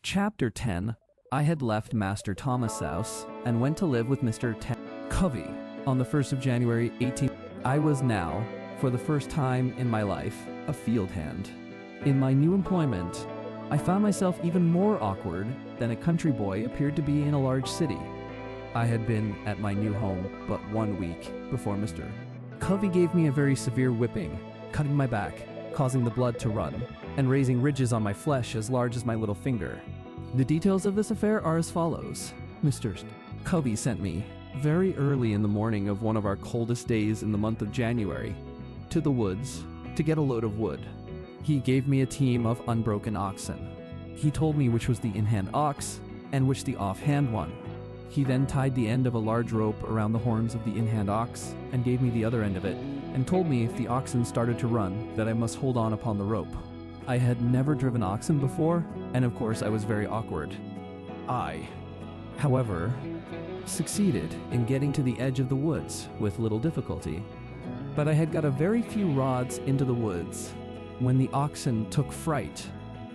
Chapter 10. I had left Master Thomas' house and went to live with Mr. Covey on the 1st of January 18. I was now, for the first time in my life, a field hand. In my new employment, I found myself even more awkward than a country boy appeared to be in a large city. I had been at my new home but 1 week before Mr. Covey gave me a very severe whipping, cutting my back, causing the blood to run, and raising ridges on my flesh as large as my little finger. The details of this affair are as follows. Mr. Covey sent me, very early in the morning of one of our coldest days in the month of January, to the woods to get a load of wood. He gave me a team of unbroken oxen. He told me which was the in-hand ox and which the off-hand one. He then tied the end of a large rope around the horns of the in-hand ox and gave me the other end of it, and told me if the oxen started to run that I must hold on upon the rope. I had never driven oxen before, and of course I was very awkward. I, however, succeeded in getting to the edge of the woods with little difficulty. But I had got a very few rods into the woods when the oxen took fright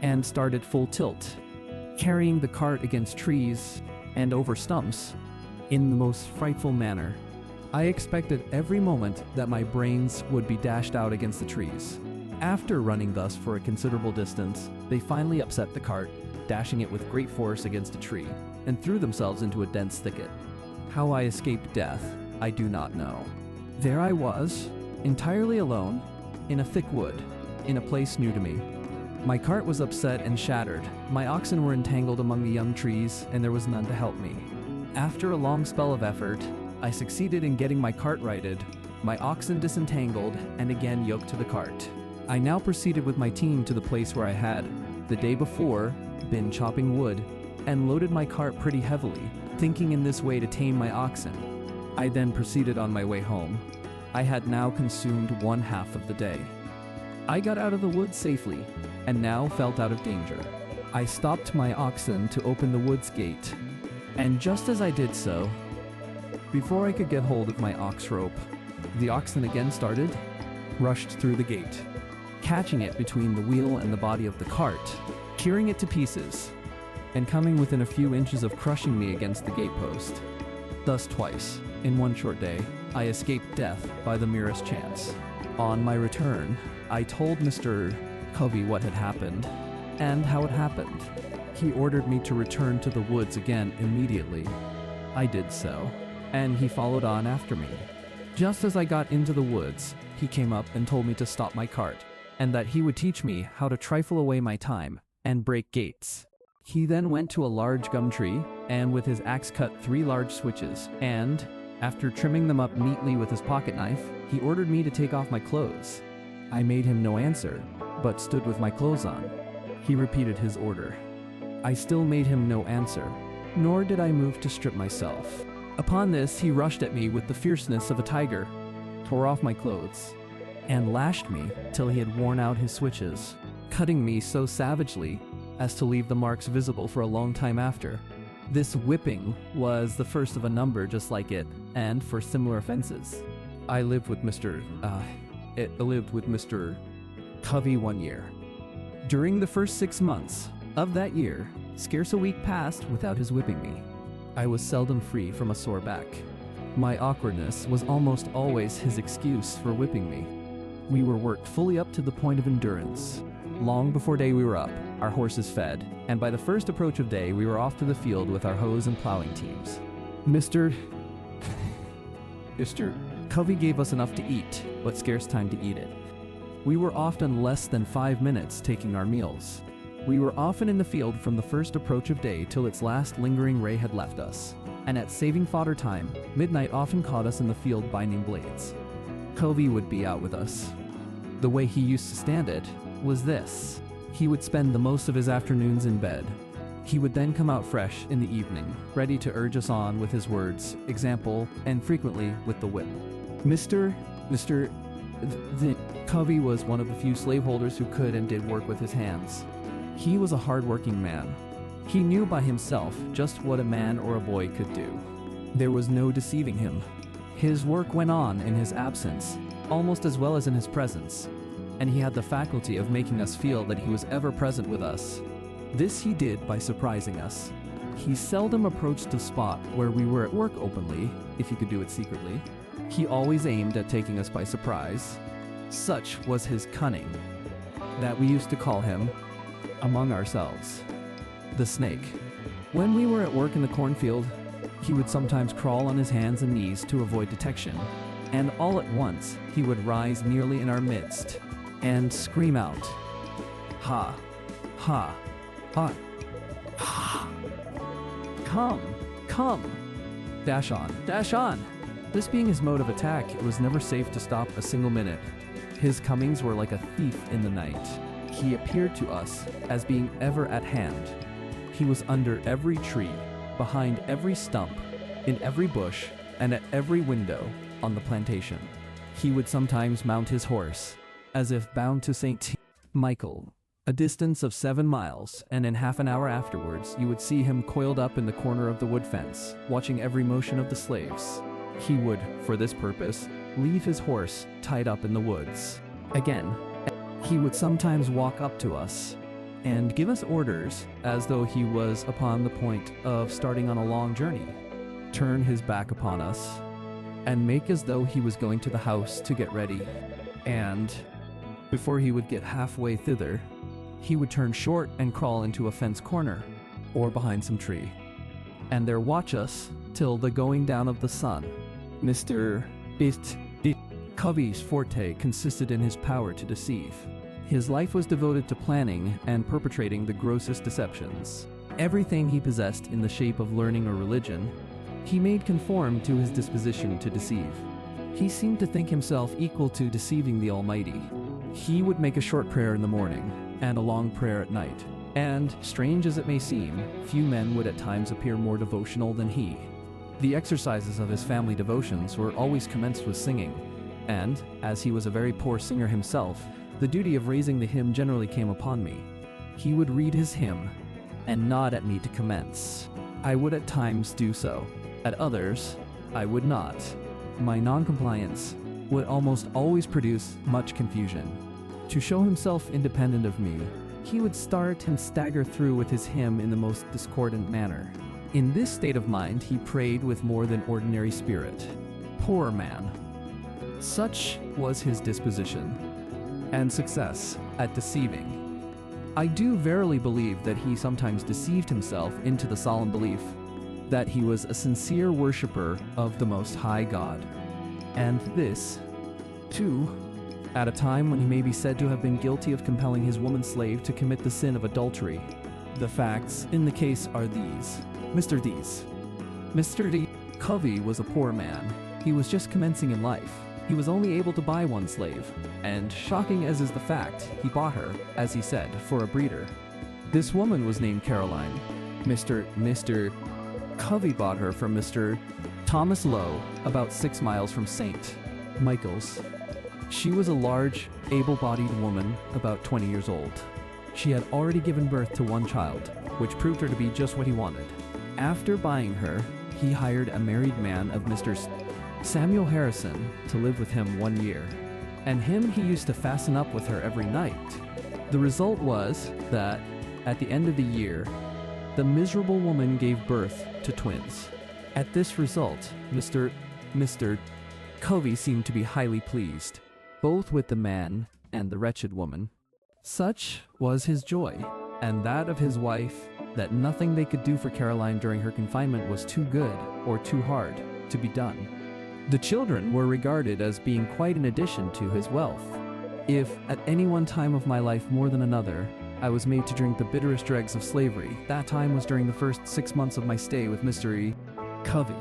and started full tilt, carrying the cart against trees and over stumps in the most frightful manner. I expected every moment that my brains would be dashed out against the trees. After running thus for a considerable distance, they finally upset the cart, dashing it with great force against a tree, and threw themselves into a dense thicket. How I escaped death, I do not know. There I was, entirely alone, in a thick wood, in a place new to me. My cart was upset and shattered, my oxen were entangled among the young trees, and there was none to help me. After a long spell of effort, I succeeded in getting my cart righted, my oxen disentangled, and again yoked to the cart. I now proceeded with my team to the place where I had, the day before, been chopping wood, and loaded my cart pretty heavily, thinking in this way to tame my oxen. I then proceeded on my way home. I had now consumed 1/2 of the day. I got out of the woods safely, and now felt out of danger. I stopped my oxen to open the woods gate, and just as I did so, before I could get hold of my ox rope, the oxen again started, rushed through the gate, catching it between the wheel and the body of the cart, tearing it to pieces, and coming within a few inches of crushing me against the gatepost. Thus twice, in one short day, I escaped death by the merest chance. On my return, I told Mr. Covey what had happened, and how it happened. He ordered me to return to the woods again immediately. I did so, and he followed on after me. Just as I got into the woods, he came up and told me to stop my cart, and that he would teach me how to trifle away my time and break gates. He then went to a large gum tree, and with his axe cut 3 large switches, and, after trimming them up neatly with his pocket knife, he ordered me to take off my clothes. I made him no answer, but stood with my clothes on. He repeated his order. I still made him no answer, nor did I move to strip myself. Upon this, he rushed at me with the fierceness of a tiger, tore off my clothes, and lashed me till he had worn out his switches, cutting me so savagely as to leave the marks visible for a long time after. This whipping was the first of a number just like it, and for similar offenses. I lived with Mr. Covey 1 year. During the first 6 months of that year, scarce a week passed without his whipping me. I was seldom free from a sore back. My awkwardness was almost always his excuse for whipping me. We were worked fully up to the point of endurance. Long before day we were up, our horses fed, and by the first approach of day we were off to the field with our hoes and plowing teams. Mr. Covey gave us enough to eat, but scarce time to eat it. We were often less than 5 minutes taking our meals. We were often in the field from the first approach of day till its last lingering ray had left us, and at saving fodder time, midnight often caught us in the field binding blades. Covey would be out with us. The way he used to stand it was this. He would spend the most of his afternoons in bed. He would then come out fresh in the evening, ready to urge us on with his words, example, and frequently with the whip. Covey was one of the few slaveholders who could and did work with his hands. He was a hard-working man. He knew by himself just what a man or a boy could do. There was no deceiving him. His work went on in his absence, almost as well as in his presence, and he had the faculty of making us feel that he was ever present with us. This he did by surprising us. He seldom approached the spot where we were at work openly, if he could do it secretly. He always aimed at taking us by surprise. Such was his cunning that we used to call him, among ourselves, the Snake. When we were at work in the cornfield, he would sometimes crawl on his hands and knees to avoid detection, and all at once he would rise nearly in our midst and scream out, "Ha! Ha! Ha! Ha! Come! Come! Dash on! Dash on!" This being his mode of attack, it was never safe to stop a single minute. His comings were like a thief in the night. He appeared to us as being ever at hand. He was under every tree, behind every stump, in every bush, and at every window on the plantation. He would sometimes mount his horse, as if bound to St. Michael, a distance of 7 miles, and in half an hour afterwards you would see him coiled up in the corner of the wood fence, watching every motion of the slaves. He would, for this purpose, leave his horse tied up in the woods. Again, he would sometimes walk up to us and give us orders as though he was upon the point of starting on a long journey, turn his back upon us, and make as though he was going to the house to get ready. And before he would get halfway thither, he would turn short and crawl into a fence corner or behind some tree, and there watch us till the going down of the sun. Mr. Covey's forte consisted in his power to deceive. His life was devoted to planning and perpetrating the grossest deceptions. Everything he possessed in the shape of learning or religion, he made conform to his disposition to deceive. He seemed to think himself equal to deceiving the Almighty. He would make a short prayer in the morning and a long prayer at night. And, strange as it may seem, few men would at times appear more devotional than he. The exercises of his family devotions were always commenced with singing, and, as he was a very poor singer himself, the duty of raising the hymn generally came upon me. He would read his hymn and nod at me to commence. I would at times do so. At others, I would not. My noncompliance would almost always produce much confusion. To show himself independent of me, he would start and stagger through with his hymn in the most discordant manner. In this state of mind, he prayed with more than ordinary spirit. Poor man! Such was his disposition and success at deceiving. I do verily believe that he sometimes deceived himself into the solemn belief that he was a sincere worshipper of the Most High God. And this, too, at a time when he may be said to have been guilty of compelling his woman slave to commit the sin of adultery. The facts in the case are these. Mr. D. Covey was a poor man. He was just commencing in life. He was only able to buy one slave, and shocking as is the fact, he bought her, as he said, for a breeder. This woman was named Caroline. Mr. Covey bought her from Mr. Thomas Lowe, about 6 miles from St. Michael's. She was a large, able-bodied woman, about 20 years old. She had already given birth to one child, which proved her to be just what he wanted. After buying her, he hired a married man of Mr. Samuel Harrison to live with him 1 year, and him he used to fasten up with her every night. The result was that, at the end of the year, the miserable woman gave birth to twins. At this result, Mr. Covey seemed to be highly pleased, both with the man and the wretched woman. Such was his joy, and that of his wife, that nothing they could do for Caroline during her confinement was too good or too hard to be done. The children were regarded as being quite an addition to his wealth. If, at any one time of my life more than another, I was made to drink the bitterest dregs of slavery, that time was during the first 6 months of my stay with Mr. Covey.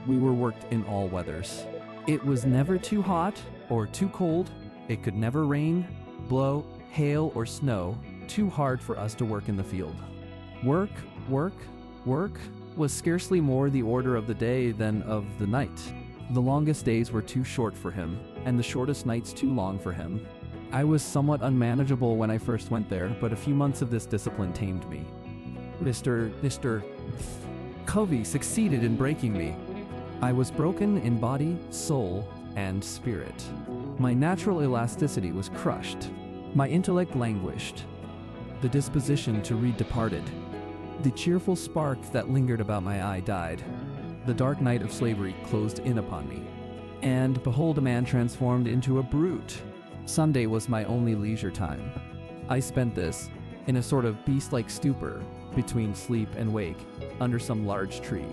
We were worked in all weathers. It was never too hot or too cold. It could never rain, blow, hail, or snow too hard for us to work in the field. Work was scarcely more the order of the day than of the night. The longest days were too short for him, and the shortest nights too long for him. I was somewhat unmanageable when I first went there, but a few months of this discipline tamed me. Mr. Covey succeeded in breaking me. I was broken in body, soul, and spirit. My natural elasticity was crushed. My intellect languished. The disposition to read departed. The cheerful spark that lingered about my eye died. The dark night of slavery closed in upon me. And behold, a man transformed into a brute. Sunday was my only leisure time. I spent this in a sort of beast-like stupor between sleep and wake under some large tree.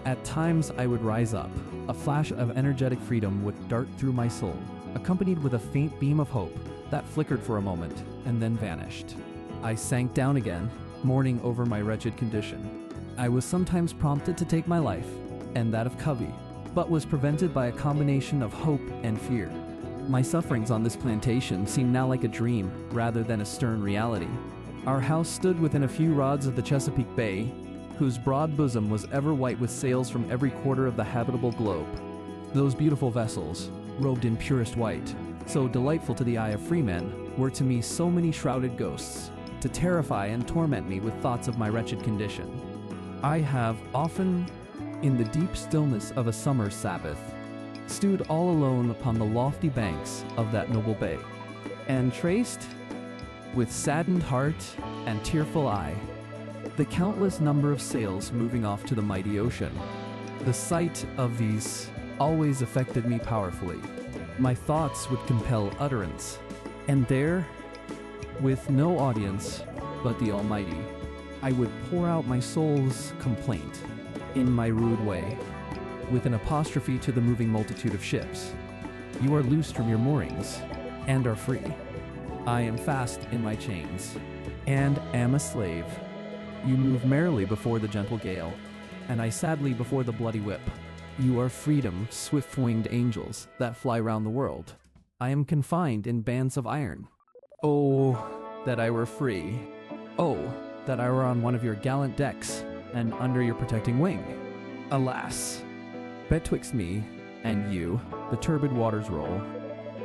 At times I would rise up. A flash of energetic freedom would dart through my soul, accompanied with a faint beam of hope that flickered for a moment and then vanished. I sank down again, mourning over my wretched condition. I was sometimes prompted to take my life, and that of Covey, but was prevented by a combination of hope and fear. My sufferings on this plantation seemed now like a dream rather than a stern reality. Our house stood within a few rods of the Chesapeake Bay, whose broad bosom was ever white with sails from every quarter of the habitable globe. Those beautiful vessels, robed in purest white, so delightful to the eye of freemen, were to me so many shrouded ghosts, to terrify and torment me with thoughts of my wretched condition. I have often, in the deep stillness of a summer Sabbath, stood all alone upon the lofty banks of that noble bay, and traced, with saddened heart and tearful eye, the countless number of sails moving off to the mighty ocean. The sight of these always affected me powerfully. My thoughts would compel utterance, and there, with no audience but the Almighty, I would pour out my soul's complaint in my rude way, with an apostrophe to the moving multitude of ships. You are loosed from your moorings, and are free. I am fast in my chains, and am a slave. You move merrily before the gentle gale, and I sadly before the bloody whip. You are freedom, swift-winged angels that fly round the world. I am confined in bands of iron. Oh, that I were free. Oh, that I were on one of your gallant decks, and under your protecting wing. Alas, betwixt me and you, the turbid waters roll.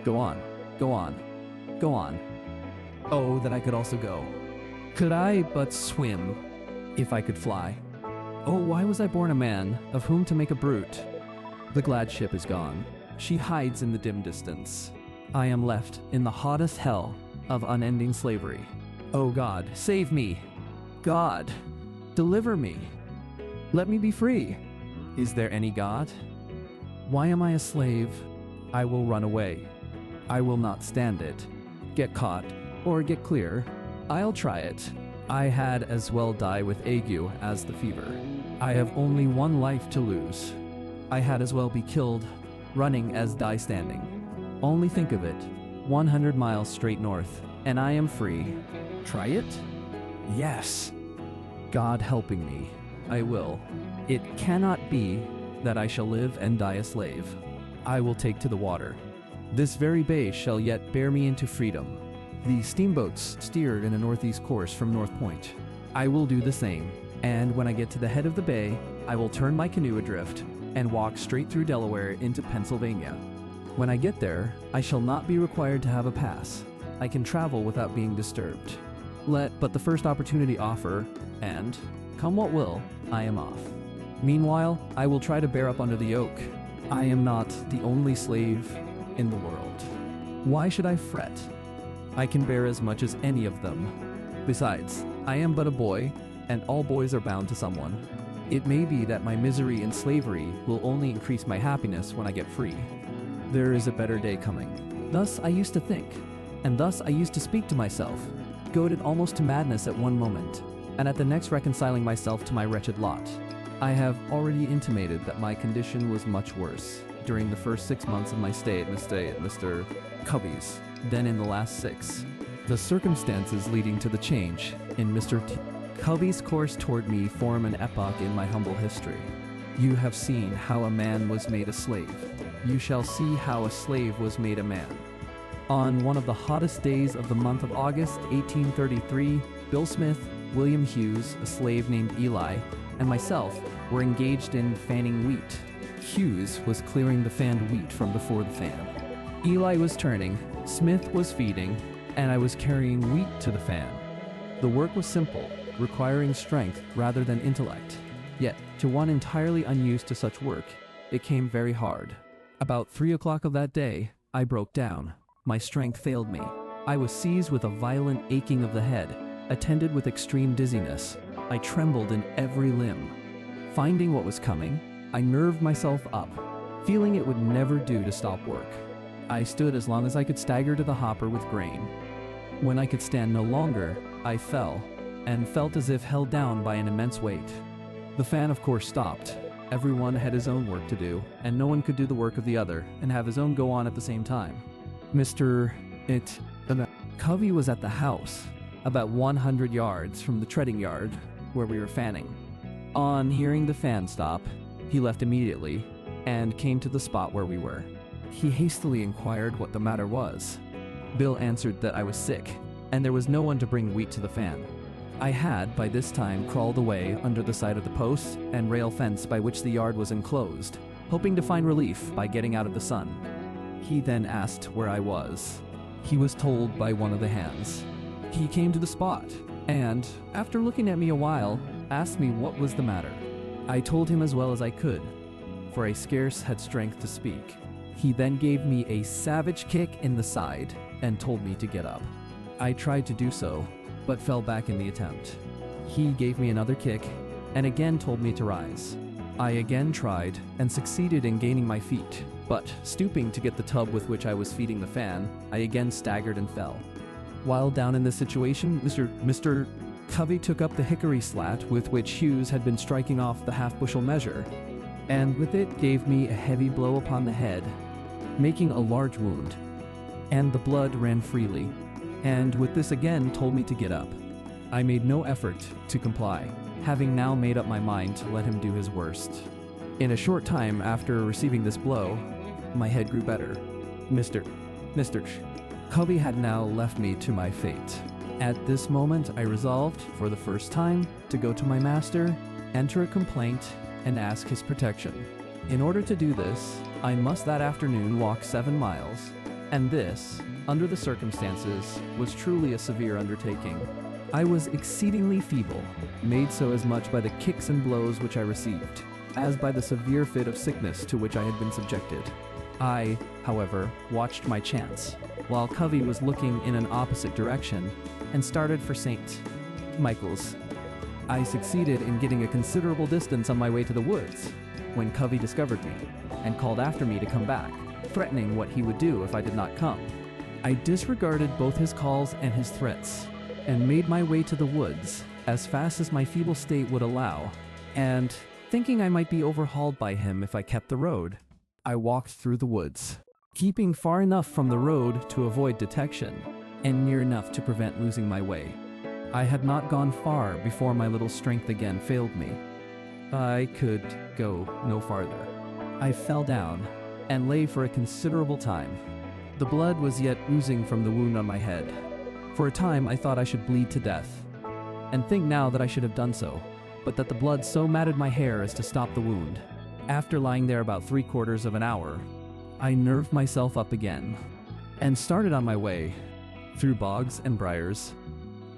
Go on, go on, go on. Oh, that I could also go. Could I but swim, if I could fly. Oh, why was I born a man, of whom to make a brute? The glad ship is gone. She hides in the dim distance. I am left in the hottest hell of unending slavery. Oh God, save me. God, deliver me. Let me be free. Is there any God? Why am I a slave? I will run away. I will not stand it. Get caught, or get clear. I'll try it. I had as well die with ague as the fever. I have only one life to lose. I had as well be killed running as die standing. Only think of it, 100 miles straight north, and I am free. Try it? Yes. God helping me, I will. It cannot be that I shall live and die a slave. I will take to the water. This very bay shall yet bear me into freedom. The steamboats steered in a northeast course from North Point. I will do the same, and when I get to the head of the bay, I will turn my canoe adrift and walk straight through Delaware into Pennsylvania. When I get there, I shall not be required to have a pass. I can travel without being disturbed. Let but the first opportunity offer, and, come what will, I am off. Meanwhile, I will try to bear up under the yoke. I am not the only slave in the world. Why should I fret? I can bear as much as any of them. Besides, I am but a boy, and all boys are bound to someone. It may be that my misery in slavery will only increase my happiness when I get free. There is a better day coming. Thus I used to think, and thus I used to speak to myself, goaded almost to madness at one moment, and at the next reconciling myself to my wretched lot. I have already intimated that my condition was much worse during the first 6 months of my stay at Mr. Covey's than in the last 6. The circumstances leading to the change in Mr. Covey's course toward me form an epoch in my humble history. You have seen how a man was made a slave. You shall see how a slave was made a man. On one of the hottest days of the month of August, 1833, Bill Smith, William Hughes, a slave named Eli, and myself were engaged in fanning wheat. Hughes was clearing the fanned wheat from before the fan. Eli was turning, Smith was feeding, and I was carrying wheat to the fan. The work was simple, requiring strength rather than intellect. Yet, to one entirely unused to such work, it came very hard. About 3 o'clock of that day, I broke down. My strength failed me. I was seized with a violent aching of the head, attended with extreme dizziness. I trembled in every limb. Finding what was coming, I nerved myself up, feeling it would never do to stop work. I stood as long as I could stagger to the hopper with grain. When I could stand no longer, I fell, and felt as if held down by an immense weight. The fan of course stopped. Everyone had his own work to do, and no one could do the work of the other and have his own go on at the same time. Covey was at the house, about 100 yards from the treading yard where we were fanning. On hearing the fan stop, he left immediately and came to the spot where we were. He hastily inquired what the matter was. Bill answered that I was sick, and there was no one to bring wheat to the fan. I had, by this time, crawled away under the side of the post and rail fence by which the yard was enclosed, hoping to find relief by getting out of the sun. He then asked where I was. He was told by one of the hands. He came to the spot, and, after looking at me a while, asked me what was the matter. I told him as well as I could, for I scarce had strength to speak. He then gave me a savage kick in the side and told me to get up. I tried to do so, but fell back in the attempt. He gave me another kick and again told me to rise. I again tried and succeeded in gaining my feet, but stooping to get the tub with which I was feeding the fan, I again staggered and fell. While down in this situation, Mr. Covey took up the hickory slat with which Hughes had been striking off the half-bushel measure, and with it gave me a heavy blow upon the head, making a large wound, and the blood ran freely, and with this again told me to get up. I made no effort to comply, having now made up my mind to let him do his worst. In a short time after receiving this blow, my head grew better. Mr. Covey had now left me to my fate. At this moment, I resolved, for the first time, to go to my master, enter a complaint, and ask his protection. In order to do this, I must that afternoon walk 7 miles, and this, under the circumstances, was truly a severe undertaking. I was exceedingly feeble, made so as much by the kicks and blows which I received, as by the severe fit of sickness to which I had been subjected. I, however, watched my chance, while Covey was looking in an opposite direction, and started for St. Michael's. I succeeded in getting a considerable distance on my way to the woods, when Covey discovered me, and called after me to come back, threatening what he would do if I did not come. I disregarded both his calls and his threats, and made my way to the woods as fast as my feeble state would allow, and, thinking I might be overhauled by him if I kept the road, I walked through the woods, keeping far enough from the road to avoid detection, and near enough to prevent losing my way. I had not gone far before my little strength again failed me. I could go no farther. I fell down, and lay for a considerable time. The blood was yet oozing from the wound on my head. For a time I thought I should bleed to death, and think now that I should have done so, but that the blood so matted my hair as to stop the wound. After lying there about 3/4 of an hour, I nerved myself up again, and started on my way, through bogs and briars,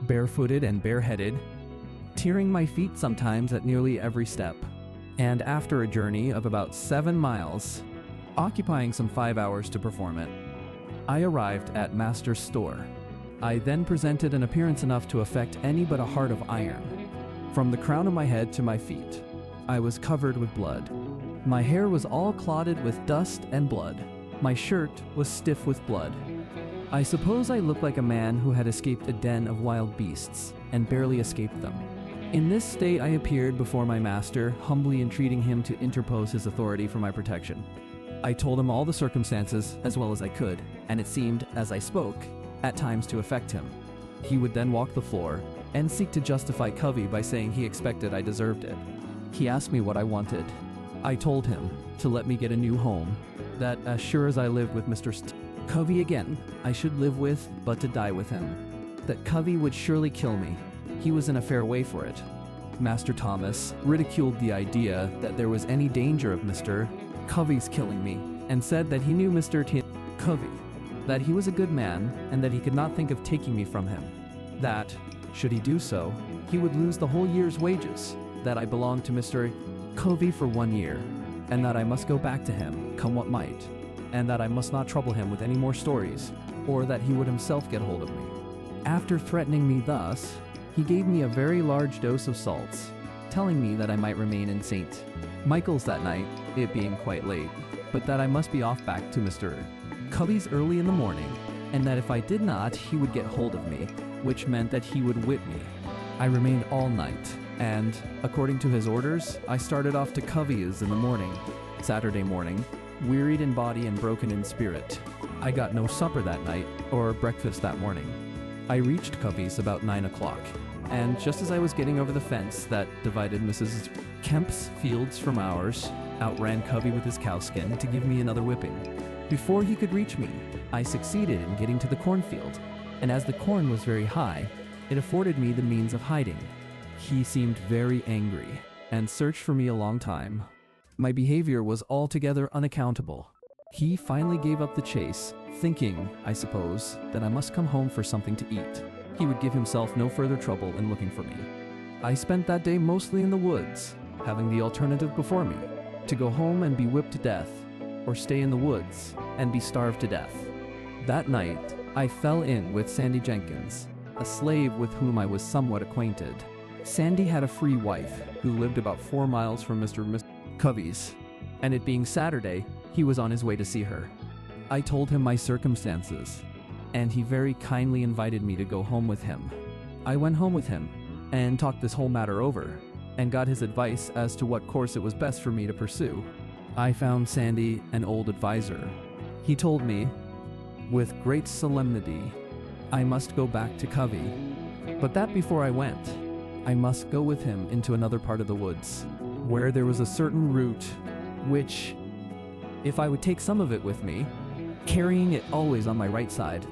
barefooted and bareheaded, tearing my feet sometimes at nearly every step, and after a journey of about 7 miles, occupying some 5 hours to perform it, I arrived at Master's store. I then presented an appearance enough to affect any but a heart of iron. From the crown of my head to my feet, I was covered with blood. My hair was all clotted with dust and blood. My shirt was stiff with blood. I suppose I looked like a man who had escaped a den of wild beasts, and barely escaped them. In this state I appeared before my master, humbly entreating him to interpose his authority for my protection. I told him all the circumstances as well as I could, and it seemed, as I spoke, at times to affect him. He would then walk the floor, and seek to justify Covey by saying he expected I deserved it. He asked me what I wanted. I told him to let me get a new home, that as sure as I lived with Mr. Covey again, I should live with, but to die with him. That Covey would surely kill me. He was in a fair way for it. Master Thomas ridiculed the idea that there was any danger of Mr. Covey's killing me, and said that he knew Mr. Covey, that he was a good man, and that he could not think of taking me from him. That, should he do so, he would lose the whole year's wages, that I belonged to Mr. Covey for 1 year, and that I must go back to him, come what might, and that I must not trouble him with any more stories, or that he would himself get hold of me. After threatening me thus, He gave me a very large dose of salts, telling me that I might remain in St. Michael's that night, it being quite late, but that I must be off back to Mr. Covey's early in the morning, and that if I did not, he would get hold of me, which meant that he would whip me. I remained all night, and, according to his orders, I started off to Covey's in the morning, Saturday morning, wearied in body and broken in spirit. I got no supper that night, or breakfast that morning. I reached Covey's about 9 o'clock, and just as I was getting over the fence that divided Mrs. Kemp's fields from ours, out ran Covey with his cowskin to give me another whipping. Before he could reach me, I succeeded in getting to the cornfield, and as the corn was very high, it afforded me the means of hiding. He seemed very angry, and searched for me a long time. My behavior was altogether unaccountable. He finally gave up the chase, thinking, I suppose, that I must come home for something to eat. He would give himself no further trouble in looking for me. I spent that day mostly in the woods, having the alternative before me, to go home and be whipped to death, or stay in the woods and be starved to death. That night, I fell in with Sandy Jenkins, a slave with whom I was somewhat acquainted. Sandy had a free wife who lived about 4 miles from Mr. Covey's, and it being Saturday, he was on his way to see her. I told him my circumstances, and he very kindly invited me to go home with him. I went home with him and talked this whole matter over, and got his advice as to what course it was best for me to pursue. I found Sandy an old advisor. He told me, with great solemnity, I must go back to Covey, but that before I went, I must go with him into another part of the woods, where there was a certain route which, if I would take some of it with me, carrying it always on my right side,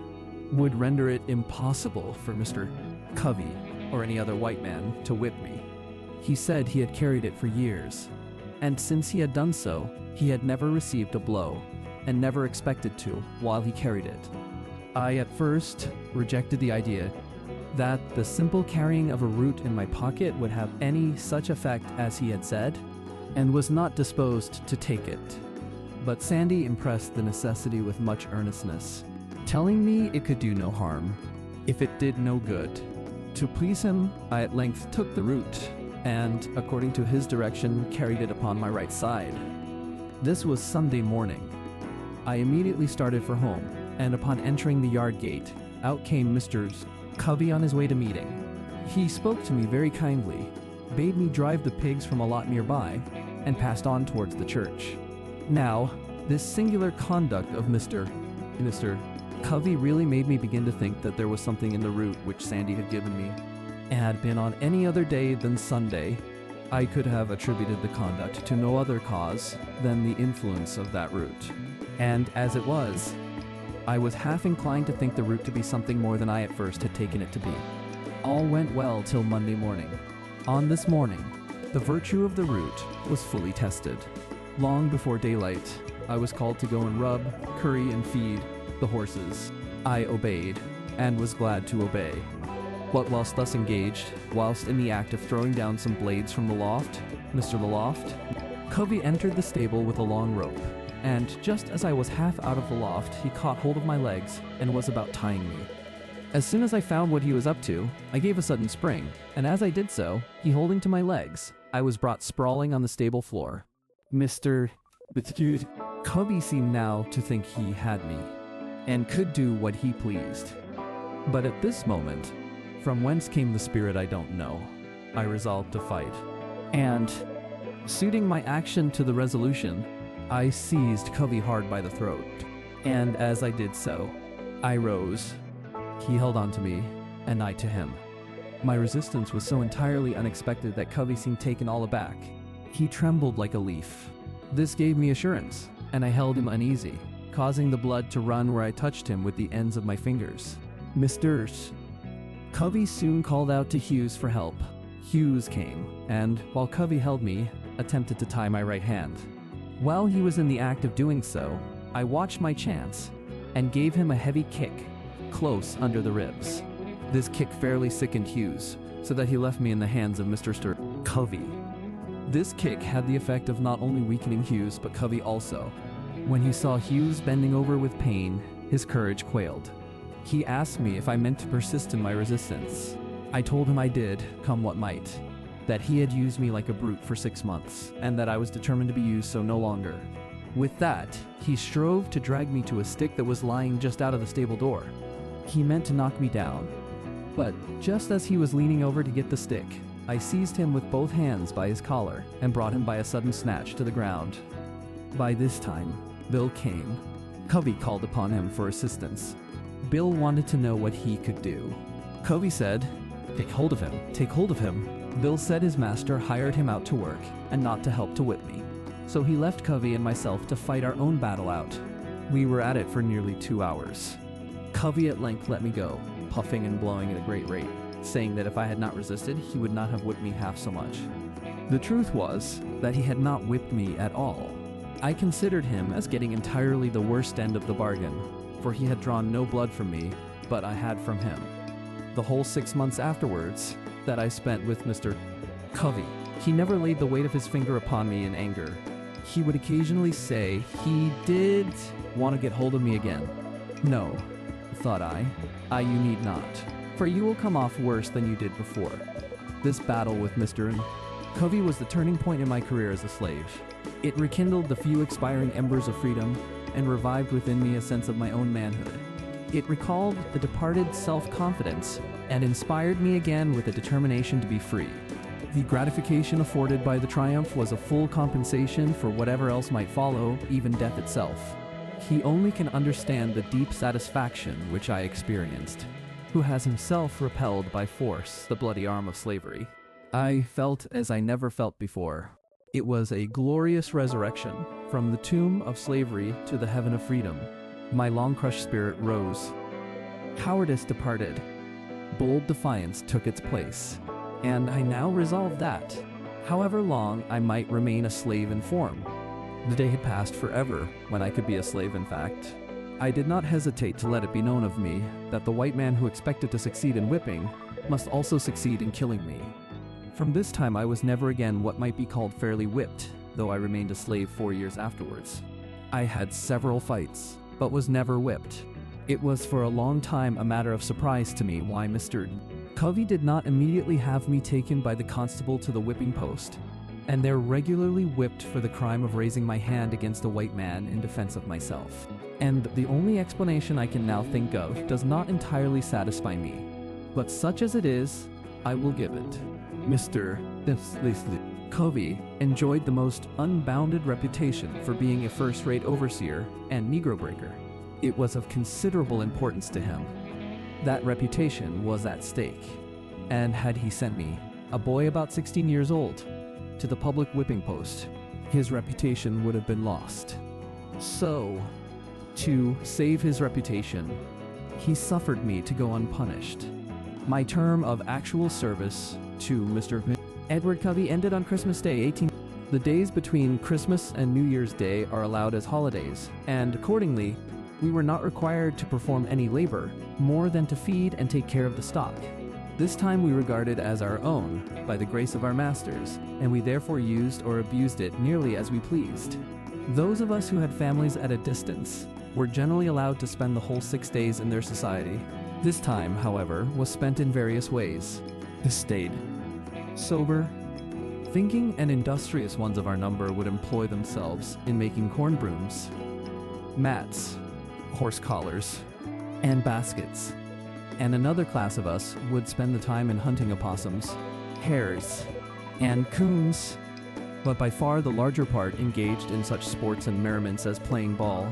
would render it impossible for Mr. Covey or any other white man to whip me. He said he had carried it for years, and since he had done so, he had never received a blow, and never expected to while he carried it. I at first rejected the idea that the simple carrying of a root in my pocket would have any such effect as he had said, and was not disposed to take it. But Sandy impressed the necessity with much earnestness, telling me it could do no harm, if it did no good. To please him, I at length took the root, and, according to his direction, carried it upon my right side. This was Sunday morning. I immediately started for home, and upon entering the yard gate, out came Mr. Covey on his way to meeting. He spoke to me very kindly, bade me drive the pigs from a lot nearby, and passed on towards the church. Now, this singular conduct of Mr. Covey really made me begin to think that there was something in the route which Sandy had given me. Had been on any other day than Sunday, I could have attributed the conduct to no other cause than the influence of that route. And as it was, I was half inclined to think the route to be something more than I at first had taken it to be. All went well till Monday morning. On this morning, the virtue of the route was fully tested. Long before daylight, I was called to go and rub, curry, and feed the horses. I obeyed, and was glad to obey. But whilst thus engaged, whilst in the act of throwing down some blades from the loft, Mr. Loft, Covey entered the stable with a long rope, and just as I was half out of the loft, he caught hold of my legs and was about tying me. As soon as I found what he was up to, I gave a sudden spring, and as I did so, he holding to my legs, I was brought sprawling on the stable floor. Mr. Covey seemed now to think he had me, and could do what he pleased. But at this moment, from whence came the spirit I don't know, I resolved to fight. And, suiting my action to the resolution, I seized Covey hard by the throat, and as I did so, I rose. He held on to me, and I to him. My resistance was so entirely unexpected that Covey seemed taken all aback. He trembled like a leaf. This gave me assurance, and I held him uneasy, causing the blood to run where I touched him with the ends of my fingers. Mr. Covey soon called out to Hughes for help. Hughes came, and, while Covey held me, attempted to tie my right hand. While he was in the act of doing so, I watched my chance, and gave him a heavy kick, close under the ribs. This kick fairly sickened Hughes, so that he left me in the hands of Mr. Covey. This kick had the effect of not only weakening Hughes, but Covey also. When he saw Hughes bending over with pain, his courage quailed. He asked me if I meant to persist in my resistance. I told him I did, come what might, that he had used me like a brute for 6 months, and that I was determined to be used so no longer. With that, he strove to drag me to a stick that was lying just out of the stable door. He meant to knock me down, but just as he was leaning over to get the stick, I seized him with both hands by his collar and brought him by a sudden snatch to the ground. By this time, Bill came. Covey called upon him for assistance. Bill wanted to know what he could do. Covey said, "Take hold of him, take hold of him." Bill said his master hired him out to work and not to help to whip me. So he left Covey and myself to fight our own battle out. We were at it for nearly 2 hours. Covey at length let me go, puffing and blowing at a great rate, saying that if I had not resisted, he would not have whipped me half so much. The truth was that he had not whipped me at all. I considered him as getting entirely the worst end of the bargain, for he had drawn no blood from me, but I had from him. The whole 6 months afterwards that I spent with Mr. Covey, he never laid the weight of his finger upon me in anger. He would occasionally say he did want to get hold of me again. No, thought I, you need not, for you will come off worse than you did before. This battle with Mr. Covey was the turning point in my career as a slave. It rekindled the few expiring embers of freedom and revived within me a sense of my own manhood. It recalled the departed self-confidence and inspired me again with a determination to be free. The gratification afforded by the triumph was a full compensation for whatever else might follow, even death itself. He only can understand the deep satisfaction which I experienced, who has himself repelled by force the bloody arm of slavery. I felt as I never felt before. It was a glorious resurrection from the tomb of slavery to the heaven of freedom. My long-crushed spirit rose. Cowardice departed. Bold defiance took its place. And I now resolved that, however long I might remain a slave in form. The day had passed forever when I could be a slave, in fact. I did not hesitate to let it be known of me that the white man who expected to succeed in whipping must also succeed in killing me. From this time I was never again what might be called fairly whipped, though I remained a slave 4 years afterwards. I had several fights, but was never whipped. It was for a long time a matter of surprise to me why Mr. Covey did not immediately have me taken by the constable to the whipping post, and there regularly whipped for the crime of raising my hand against a white man in defense of myself. And the only explanation I can now think of does not entirely satisfy me, but such as it is, I will give it. Mr. Covey enjoyed the most unbounded reputation for being a first-rate overseer and Negro breaker. It was of considerable importance to him. That reputation was at stake, and had he sent me, a boy about 16 years old, to the public whipping post, his reputation would have been lost. So, to save his reputation, he suffered me to go unpunished. My term of actual service to Mr. Edward Covey ended on Christmas Day, 18. The days between Christmas and New Year's Day are allowed as holidays, and accordingly, we were not required to perform any labor more than to feed and take care of the stock. This time we regarded as our own by the grace of our masters, and we therefore used or abused it nearly as we pleased. Those of us who had families at a distance were generally allowed to spend the whole 6 days in their society. This time, however, was spent in various ways. This stayed sober. Thinking and industrious ones of our number would employ themselves in making corn brooms, mats, horse collars, and baskets. And another class of us would spend the time in hunting opossums, hares, and coons, but by far the larger part engaged in such sports and merriments as playing ball,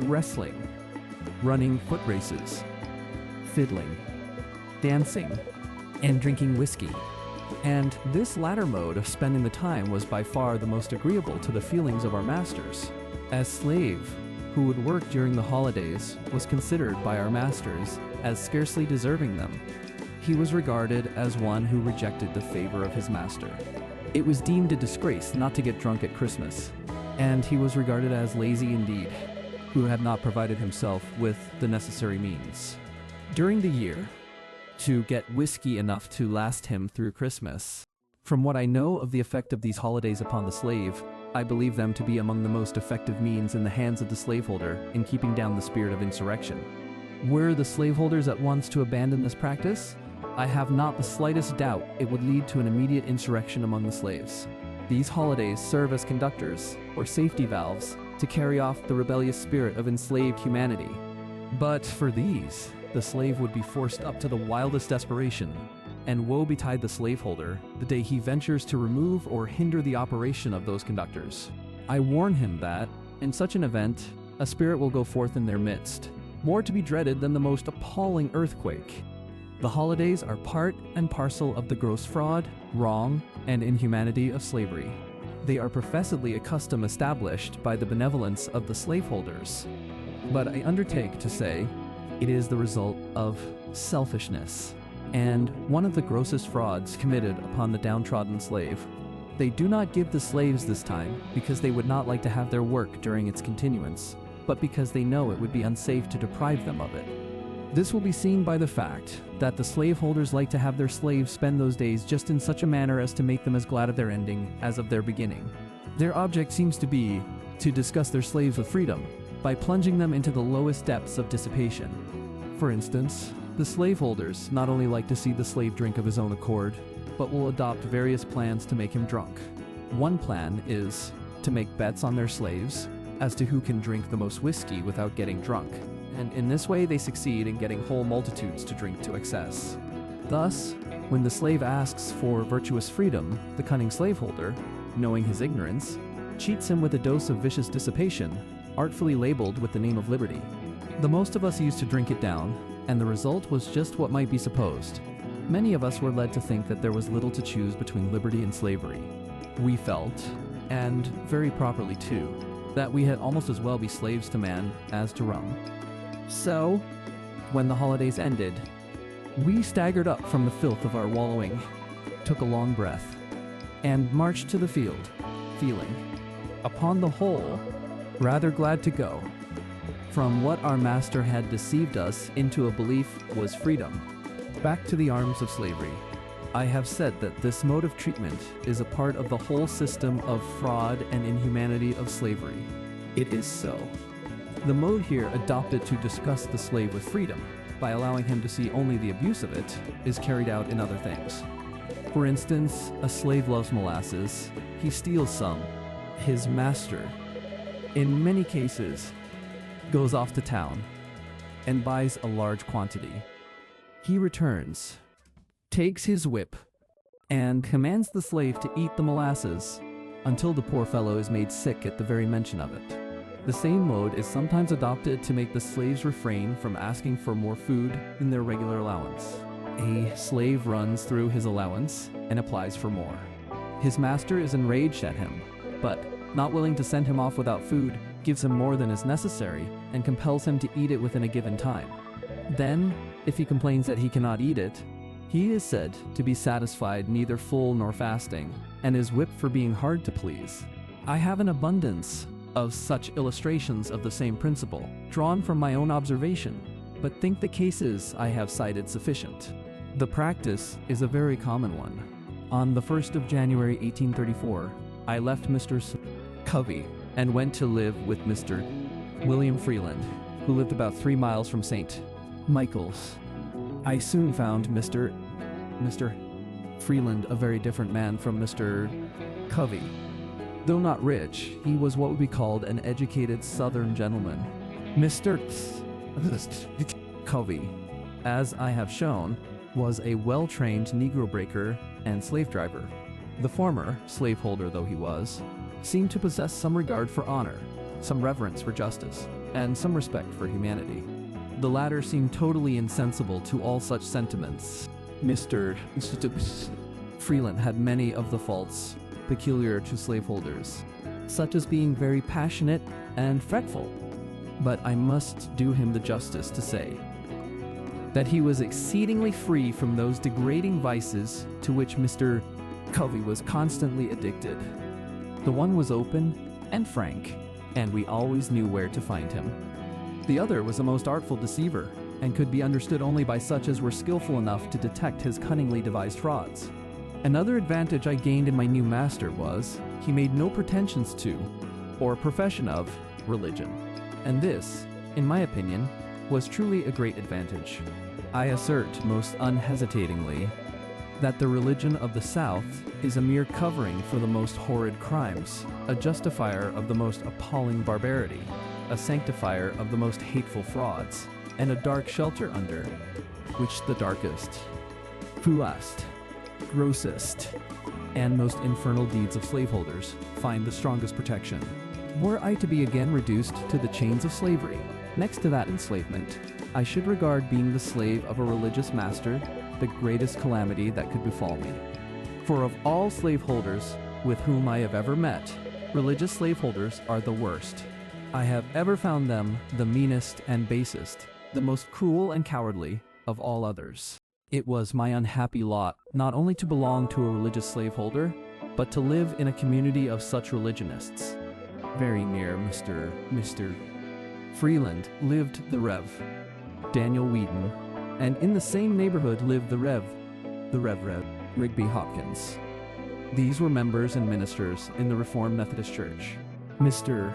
wrestling, running foot races, fiddling, dancing, and drinking whiskey. And this latter mode of spending the time was by far the most agreeable to the feelings of our masters. As slave, who would work during the holidays, was considered by our masters as scarcely deserving them. He was regarded as one who rejected the favor of his master. It was deemed a disgrace not to get drunk at Christmas, and he was regarded as lazy indeed, who had not provided himself with the necessary means. During the year, to get whiskey enough to last him through Christmas. From what I know of the effect of these holidays upon the slave, I believe them to be among the most effective means in the hands of the slaveholder in keeping down the spirit of insurrection. Were the slaveholders at once to abandon this practice, I have not the slightest doubt it would lead to an immediate insurrection among the slaves. These holidays serve as conductors, or safety valves, to carry off the rebellious spirit of enslaved humanity. But for these, the slave would be forced up to the wildest desperation, and woe betide the slaveholder the day he ventures to remove or hinder the operation of those conductors. I warn him that, in such an event, a spirit will go forth in their midst, more to be dreaded than the most appalling earthquake. The holidays are part and parcel of the gross fraud, wrong, and inhumanity of slavery. They are professedly a custom established by the benevolence of the slaveholders. But I undertake to say, it is the result of selfishness, and one of the grossest frauds committed upon the downtrodden slave. They do not give the slaves this time because they would not like to have their work during its continuance, but because they know it would be unsafe to deprive them of it. This will be seen by the fact that the slaveholders like to have their slaves spend those days just in such a manner as to make them as glad of their ending as of their beginning. Their object seems to be to disgust their slaves with freedom by plunging them into the lowest depths of dissipation. For instance, the slaveholders not only like to see the slave drink of his own accord, but will adopt various plans to make him drunk. One plan is to make bets on their slaves as to who can drink the most whiskey without getting drunk, and in this way they succeed in getting whole multitudes to drink to excess. Thus, when the slave asks for virtuous freedom, the cunning slaveholder, knowing his ignorance, cheats him with a dose of vicious dissipation, artfully labeled with the name of liberty. The most of us used to drink it down, and the result was just what might be supposed. Many of us were led to think that there was little to choose between liberty and slavery. We felt, and very properly too, that we had almost as well be slaves to man as to rum. So, when the holidays ended, we staggered up from the filth of our wallowing, took a long breath, and marched to the field, feeling, upon the whole, rather glad to go from what our master had deceived us into a belief was freedom, back to the arms of slavery. I have said that this mode of treatment is a part of the whole system of fraud and inhumanity of slavery. It is so. The mode here adopted to disgust the slave with freedom, by allowing him to see only the abuse of it, is carried out in other things. For instance, a slave loves molasses. He steals some. His master, in many cases, goes off to town and buys a large quantity. He returns, takes his whip, and commands the slave to eat the molasses until the poor fellow is made sick at the very mention of it. The same mode is sometimes adopted to make the slaves refrain from asking for more food than their regular allowance. A slave runs through his allowance and applies for more. His master is enraged at him, but, not willing to send him off without food, gives him more than is necessary and compels him to eat it within a given time. Then, if he complains that he cannot eat it, he is said to be satisfied neither full nor fasting, and is whipped for being hard to please. I have an abundance of such illustrations of the same principle, drawn from my own observation, but think the cases I have cited sufficient. The practice is a very common one. On the 1st of January 1834, I left Mr. Covey and went to live with Mr. William Freeland, who lived about 3 miles from St. Michael's. I soon found Mr. Freeland a very different man from Mr. Covey. Though not rich, he was what would be called an educated Southern gentleman. Mr. Covey, as I have shown, was a well-trained Negro breaker and slave driver. The former, slaveholder though he was, seemed to possess some regard for honor, some reverence for justice, and some respect for humanity. The latter seemed totally insensible to all such sentiments. Mr. Freeland had many of the faults peculiar to slaveholders, such as being very passionate and fretful. But I must do him the justice to say that he was exceedingly free from those degrading vices to which Mr. Covey was constantly addicted. The one was open and frank, and we always knew where to find him. The other was a most artful deceiver, and could be understood only by such as were skillful enough to detect his cunningly devised frauds. Another advantage I gained in my new master was, he made no pretensions to, or profession of, religion. And this, in my opinion, was truly a great advantage. I assert most unhesitatingly that the religion of the South is a mere covering for the most horrid crimes, a justifier of the most appalling barbarity, a sanctifier of the most hateful frauds, and a dark shelter under which the darkest, cruelest, grossest, and most infernal deeds of slaveholders find the strongest protection. Were I to be again reduced to the chains of slavery, next to that enslavement, I should regard being the slave of a religious master the greatest calamity that could befall me. For of all slaveholders with whom I have ever met, religious slaveholders are the worst. I have ever found them the meanest and basest, the most cruel and cowardly of all others. It was my unhappy lot not only to belong to a religious slaveholder, but to live in a community of such religionists. Very near Mr. Freeland lived the Rev. Daniel Wheaton, and in the same neighborhood lived the Rev. Rigby Hopkins. These were members and ministers in the Reformed Methodist Church. Mr.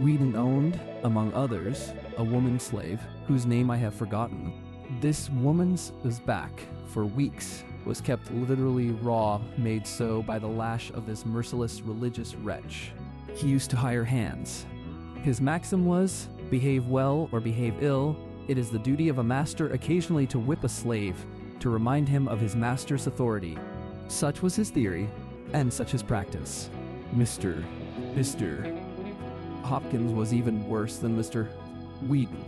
Wheaton owned, among others, a woman slave whose name I have forgotten. This woman's back, for weeks, was kept literally raw, made so by the lash of this merciless religious wretch. He used to hire hands. His maxim was, behave well or behave ill, it is the duty of a master occasionally to whip a slave, to remind him of his master's authority. Such was his theory, and such his practice. Mr. Hopkins was even worse than Mr. Wheaton.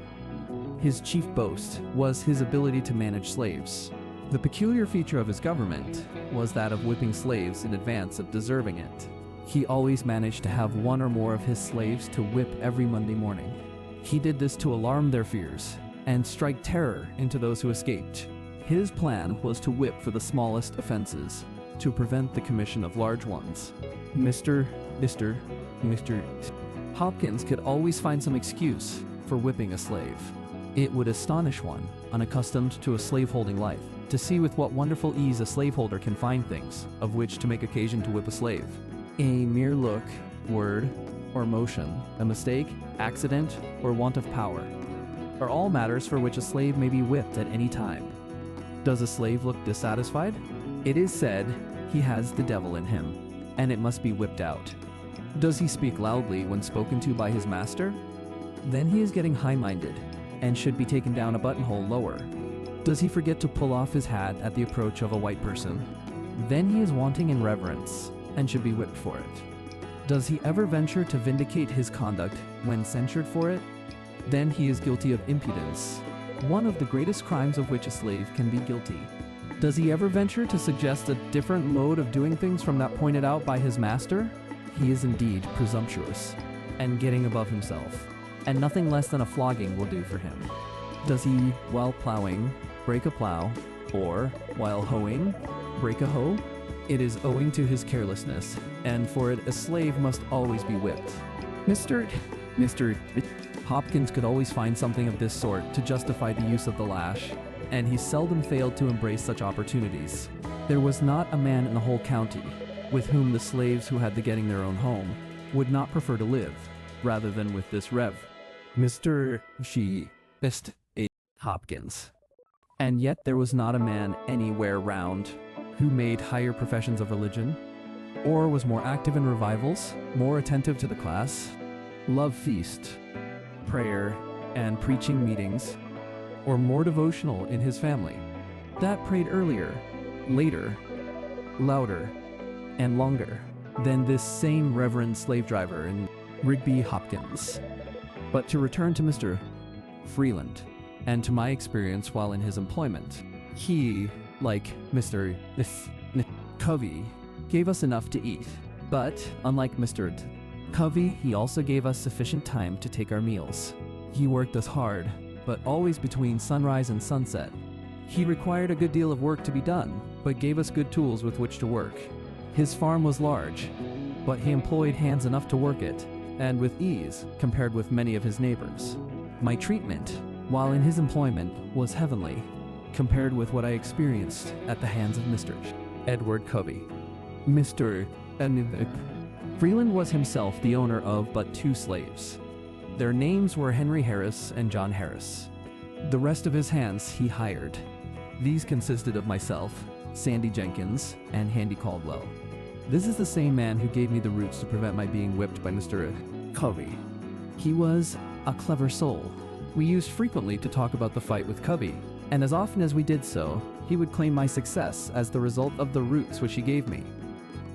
His chief boast was his ability to manage slaves. The peculiar feature of his government was that of whipping slaves in advance of deserving it. He always managed to have one or more of his slaves to whip every Monday morning. He did this to alarm their fears and strike terror into those who escaped. His plan was to whip for the smallest offenses, to prevent the commission of large ones. Mr. Hopkins could always find some excuse for whipping a slave. It would astonish one, unaccustomed to a slaveholding life, to see with what wonderful ease a slaveholder can find things of which to make occasion to whip a slave. A mere look, word, or motion, a mistake, accident, or want of power, are all matters for which a slave may be whipped at any time. Does a slave look dissatisfied? It is said he has the devil in him, and it must be whipped out. Does he speak loudly when spoken to by his master? Then he is getting high-minded, and should be taken down a buttonhole lower. Does he forget to pull off his hat at the approach of a white person? Then he is wanting in reverence, and should be whipped for it. Does he ever venture to vindicate his conduct when censured for it? Then he is guilty of impudence, one of the greatest crimes of which a slave can be guilty. Does he ever venture to suggest a different mode of doing things from that pointed out by his master? He is indeed presumptuous, and getting above himself, and nothing less than a flogging will do for him. Does he, while plowing, break a plow, or, while hoeing, break a hoe? It is owing to his carelessness, and for it a slave must always be whipped. Mr. Hopkins could always find something of this sort to justify the use of the lash, and he seldom failed to embrace such opportunities. There was not a man in the whole county with whom the slaves who had the getting their own home would not prefer to live, rather than with this Rev. Mr. Hopkins. And yet there was not a man anywhere round who made higher professions of religion, or was more active in revivals, more attentive to the class, love feast, prayer, and preaching meetings, or more devotional in his family, that prayed earlier, later, louder, and longer than this same reverend slave driver in Rigby Hopkins. But to return to Mr. Freeland, and to my experience while in his employment, he, like Mr. Covey, gave us enough to eat. But, unlike Mr. Covey, he also gave us sufficient time to take our meals. He worked us hard, but always between sunrise and sunset. He required a good deal of work to be done, but gave us good tools with which to work. His farm was large, but he employed hands enough to work it, and with ease, compared with many of his neighbors. My treatment, while in his employment, was heavenly, compared with what I experienced at the hands of Mr. Edward Covey. Mr. Freeland was himself the owner of but 2 slaves. Their names were Henry Harris and John Harris. The rest of his hands he hired. These consisted of myself, Sandy Jenkins, and Handy Caldwell. This is the same man who gave me the roots to prevent my being whipped by Mr. Covey. He was a clever soul. We used frequently to talk about the fight with Covey, and as often as we did so, he would claim my success as the result of the roots which he gave me.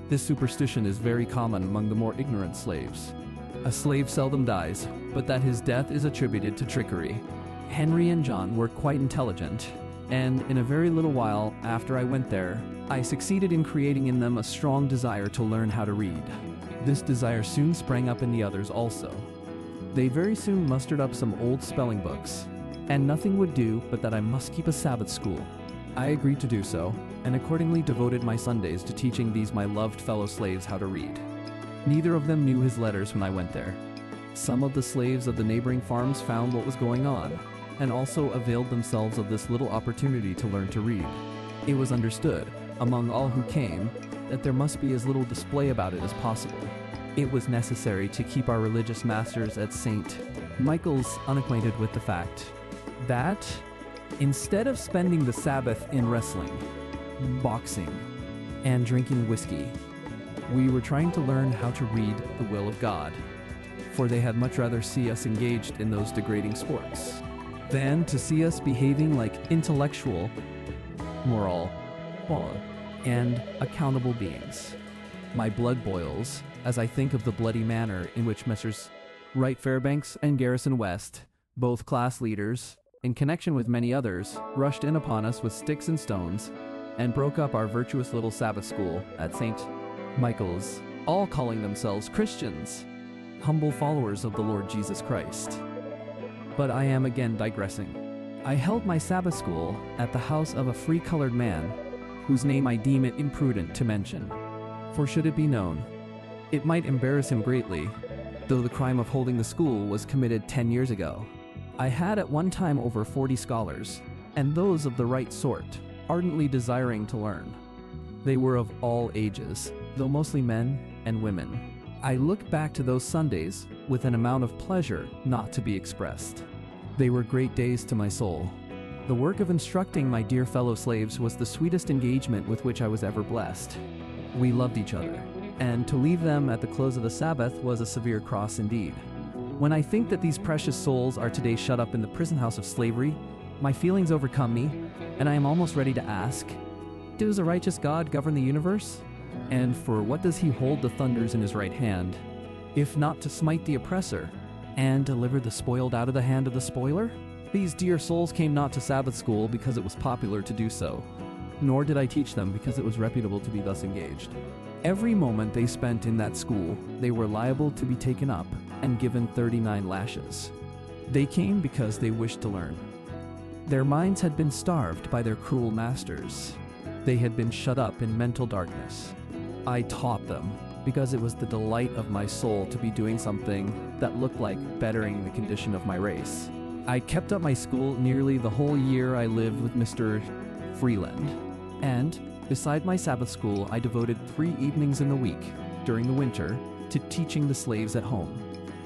This superstition is very common among the more ignorant slaves. A slave seldom dies, but that his death is attributed to trickery. Henry and John were quite intelligent, and in a very little while after I went there, I succeeded in creating in them a strong desire to learn how to read. This desire soon sprang up in the others also. They very soon mustered up some old spelling books, and nothing would do but that I must keep a Sabbath school. I agreed to do so, and accordingly devoted my Sundays to teaching these my loved fellow slaves how to read. Neither of them knew his letters when I went there. Some of the slaves of the neighboring farms found what was going on, and also availed themselves of this little opportunity to learn to read. It was understood, among all who came, that there must be as little display about it as possible. It was necessary to keep our religious masters at St. Michael's unacquainted with the fact that, instead of spending the Sabbath in wrestling, boxing, and drinking whiskey, we were trying to learn how to read the will of God, for they had much rather see us engaged in those degrading sports than to see us behaving like intellectual, moral, and accountable beings. My blood boils as I think of the bloody manner in which Messrs. Wright Fairbanks and Garrison West, both class leaders, in connection with many others, rushed in upon us with sticks and stones and broke up our virtuous little Sabbath school at St. Michael's, all calling themselves Christians, humble followers of the Lord Jesus Christ. But I am again digressing. I held my Sabbath school at the house of a free-colored man, whose name I deem it imprudent to mention, for should it be known, it might embarrass him greatly, though the crime of holding the school was committed 10 years ago. I had at one time over 40 scholars, and those of the right sort, ardently desiring to learn. They were of all ages, though mostly men and women. I look back to those Sundays with an amount of pleasure not to be expressed. They were great days to my soul. The work of instructing my dear fellow slaves was the sweetest engagement with which I was ever blessed. We loved each other, and to leave them at the close of the Sabbath was a severe cross indeed. When I think that these precious souls are today shut up in the prison house of slavery, my feelings overcome me, and I am almost ready to ask, does a righteous God govern the universe? And for what does he hold the thunders in his right hand, if not to smite the oppressor, and deliver the spoiled out of the hand of the spoiler? These dear souls came not to Sabbath school because it was popular to do so, nor did I teach them because it was reputable to be thus engaged. Every moment they spent in that school, they were liable to be taken up and given 39 lashes. They came because they wished to learn. Their minds had been starved by their cruel masters. They had been shut up in mental darkness. I taught them because it was the delight of my soul to be doing something that looked like bettering the condition of my race. I kept up my school nearly the whole year I lived with Mr. Freeland, and beside my Sabbath school, I devoted 3 evenings in the week, during the winter, to teaching the slaves at home.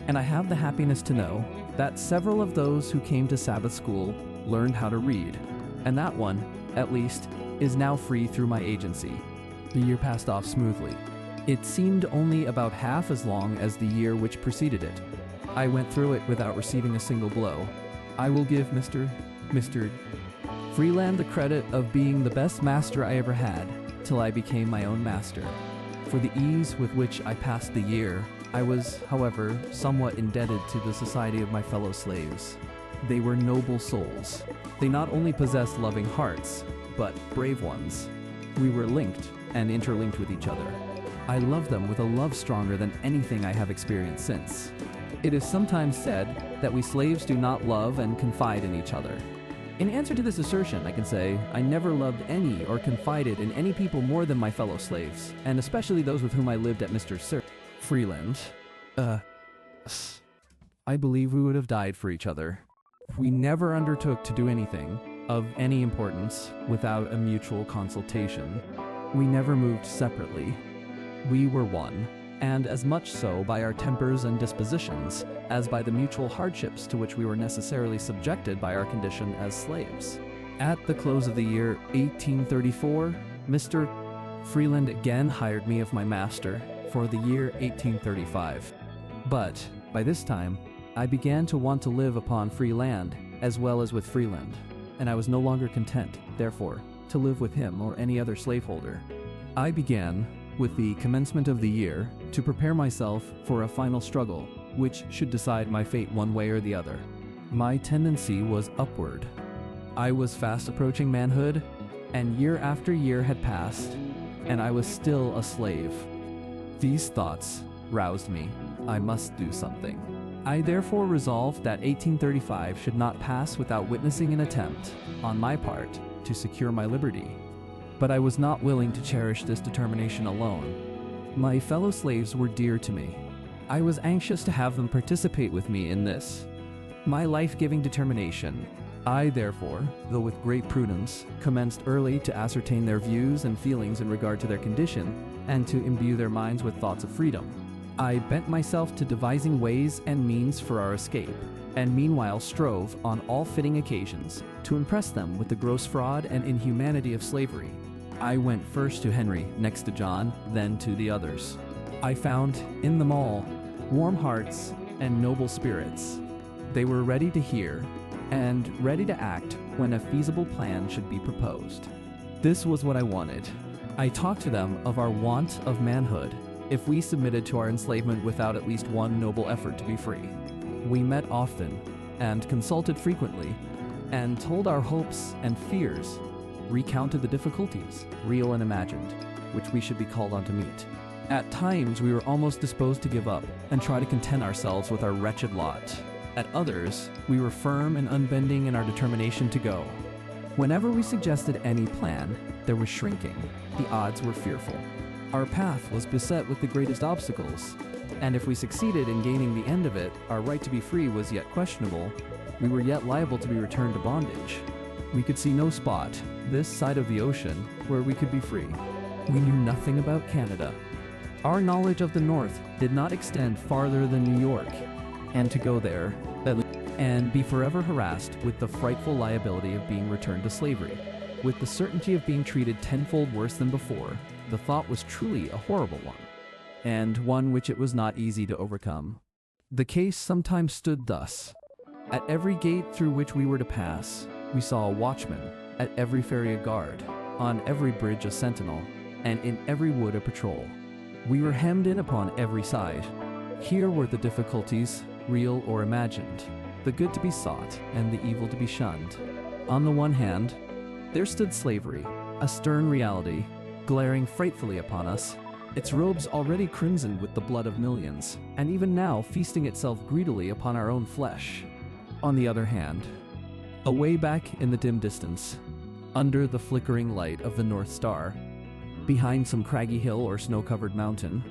And I have the happiness to know that several of those who came to Sabbath school learned how to read, and that one, at least, is now free through my agency. The year passed off smoothly. It seemed only about half as long as the year which preceded it. I went through it without receiving a single blow. I will give Mr. Freeland the credit of being the best master I ever had, till I became my own master. For the ease with which I passed the year, I was, however, somewhat indebted to the society of my fellow slaves. They were noble souls. They not only possessed loving hearts, but brave ones. We were linked and interlinked with each other. I love them with a love stronger than anything I have experienced since. It is sometimes said that we slaves do not love and confide in each other. In answer to this assertion, I can say I never loved any or confided in any people more than my fellow slaves, and especially those with whom I lived at Mr. Sir Freeland. I believe we would have died for each other. We never undertook to do anything of any importance without a mutual consultation. We never moved separately. We were one. and as much so by our tempers and dispositions as by the mutual hardships to which we were necessarily subjected by our condition as slaves. At the close of the year 1834, Mr. Freeland again hired me of my master for the year 1835. But by this time, I began to want to live upon free land as well as with Freeland, and I was no longer content, therefore, to live with him or any other slaveholder. I began, with the commencement of the year, to prepare myself for a final struggle, which should decide my fate one way or the other. My tendency was upward. I was fast approaching manhood, and year after year had passed, and I was still a slave. These thoughts roused me. I must do something. I therefore resolved that 1835 should not pass without witnessing an attempt, on my part, to secure my liberty. But I was not willing to cherish this determination alone. My fellow slaves were dear to me. I was anxious to have them participate with me in this, my life-giving determination. I, therefore, though with great prudence, commenced early to ascertain their views and feelings in regard to their condition, and to imbue their minds with thoughts of freedom. I bent myself to devising ways and means for our escape, and meanwhile strove, on all fitting occasions, to impress them with the gross fraud and inhumanity of slavery. I went first to Henry, next to John, then to the others. I found, in them all, warm hearts and noble spirits. They were ready to hear, and ready to act when a feasible plan should be proposed. This was what I wanted. I talked to them of our want of manhood, if we submitted to our enslavement without at least one noble effort to be free. We met often, and consulted frequently, and told our hopes and fears, recounted the difficulties, real and imagined, which we should be called on to meet. At times we were almost disposed to give up, and try to content ourselves with our wretched lot. At others, we were firm and unbending in our determination to go. Whenever we suggested any plan, there was shrinking. The odds were fearful. Our path was beset with the greatest obstacles, and if we succeeded in gaining the end of it, our right to be free was yet questionable. We were yet liable to be returned to bondage. We could see no spot, this side of the ocean, where we could be free. We knew nothing about Canada. Our knowledge of the North did not extend farther than New York, and to go there, and be forever harassed with the frightful liability of being returned to slavery, with the certainty of being treated tenfold worse than before, the thought was truly a horrible one, and one which it was not easy to overcome. The case sometimes stood thus. At every gate through which we were to pass, we saw a watchman, at every ferry a guard, on every bridge a sentinel, and in every wood a patrol. We were hemmed in upon every side. Here were the difficulties, real or imagined, the good to be sought and the evil to be shunned. On the one hand, there stood slavery, a stern reality, glaring frightfully upon us, its robes already crimsoned with the blood of millions, and even now feasting itself greedily upon our own flesh. On the other hand, away back in the dim distance, under the flickering light of the North Star, behind some craggy hill or snow-covered mountain,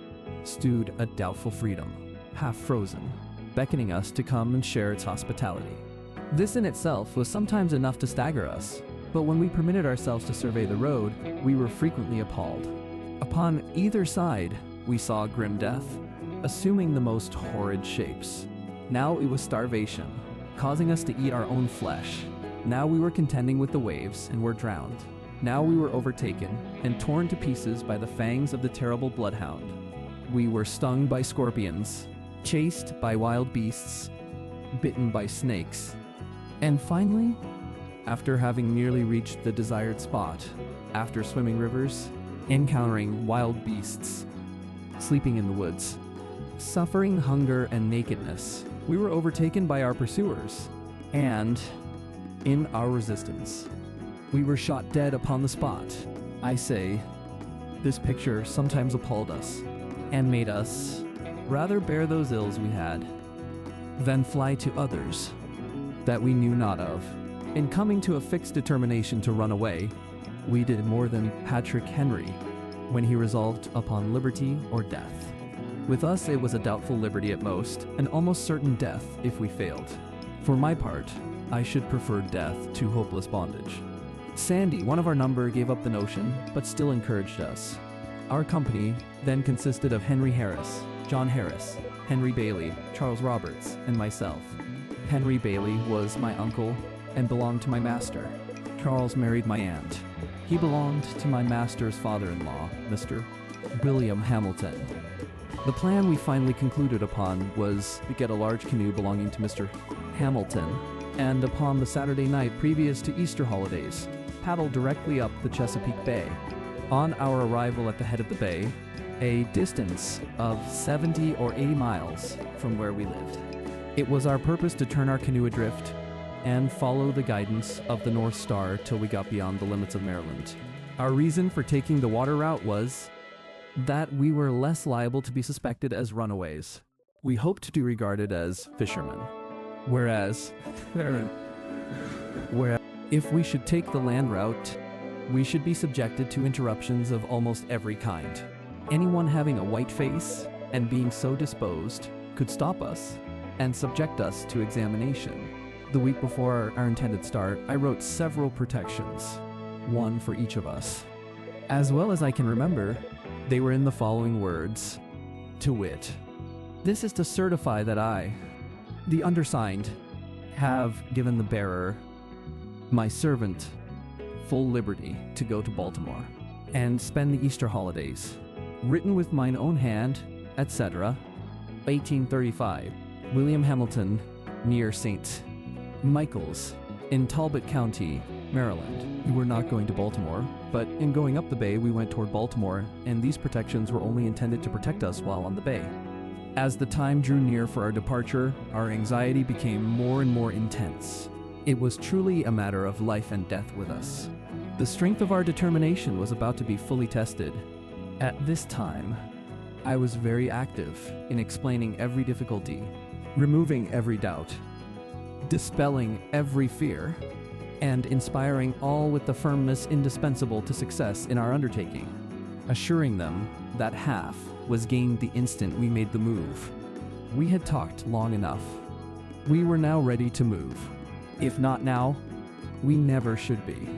stood a doubtful freedom, half frozen, beckoning us to come and share its hospitality. This in itself was sometimes enough to stagger us, but when we permitted ourselves to survey the road, we were frequently appalled. Upon either side, we saw grim death, assuming the most horrid shapes. Now it was starvation, causing us to eat our own flesh. Now we were contending with the waves and were drowned. Now we were overtaken and torn to pieces by the fangs of the terrible bloodhound. We were stung by scorpions, chased by wild beasts, bitten by snakes, and finally, after having nearly reached the desired spot, after swimming rivers, encountering wild beasts, sleeping in the woods, suffering hunger and nakedness, we were overtaken by our pursuers, and, in our resistance, we were shot dead upon the spot. I say, this picture sometimes appalled us, and made us rather bear those ills we had, than fly to others that we knew not of. In coming to a fixed determination to run away, we did more than Patrick Henry, when he resolved upon liberty or death. With us it was a doubtful liberty at most, and almost certain death if we failed. For my part, I should prefer death to hopeless bondage. Sandy, one of our number, gave up the notion, but still encouraged us. Our company then consisted of Henry Harris, John Harris, Henry Bailey, Charles Roberts, and myself. Henry Bailey was my uncle and belonged to my master. Charles married my aunt. He belonged to my master's father-in-law, Mr. William Hamilton. The plan we finally concluded upon was to get a large canoe belonging to Mr. Hamilton, and upon the Saturday night previous to Easter holidays, paddle directly up the Chesapeake Bay. On our arrival at the head of the bay, a distance of 70 or 80 miles from where we lived, it was our purpose to turn our canoe adrift and follow the guidance of the North Star till we got beyond the limits of Maryland. Our reason for taking the water route was that we were less liable to be suspected as runaways. We hoped to be regarded as fishermen. Whereas if we should take the land route, we should be subjected to interruptions of almost every kind. Anyone having a white face and being so disposed could stop us and subject us to examination. The week before our intended start, I wrote several protections, one for each of us. As well as I can remember, they were in the following words, to wit, "This is to certify that I, the undersigned, have given the bearer, my servant, full liberty to go to Baltimore and spend the Easter holidays. Written with mine own hand, etc. 1835, William Hamilton, near St. Michael's, in Talbot County, Maryland." We were not going to Baltimore, but in going up the bay, we went toward Baltimore, and these protections were only intended to protect us while on the bay. As the time drew near for our departure, our anxiety became more and more intense. It was truly a matter of life and death with us. The strength of our determination was about to be fully tested. At this time, I was very active in explaining every difficulty, removing every doubt, dispelling every fear, and inspiring all with the firmness indispensable to success in our undertaking, assuring them that half was gained the instant we made the move. We had talked long enough. We were now ready to move. If not now, we never should be.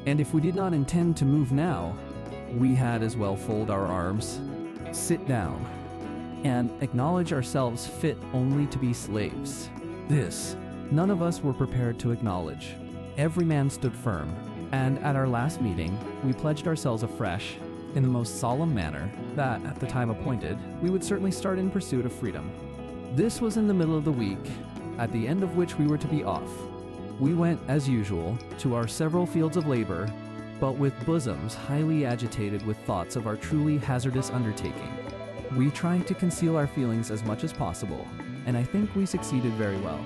And if we did not intend to move now, we had as well fold our arms, sit down, and acknowledge ourselves fit only to be slaves. This, none of us were prepared to acknowledge. Every man stood firm, and at our last meeting, we pledged ourselves afresh, in the most solemn manner, that, at the time appointed, we would certainly start in pursuit of freedom. This was in the middle of the week, at the end of which we were to be off. We went, as usual, to our several fields of labor, but with bosoms highly agitated with thoughts of our truly hazardous undertaking. We tried to conceal our feelings as much as possible, and I think we succeeded very well.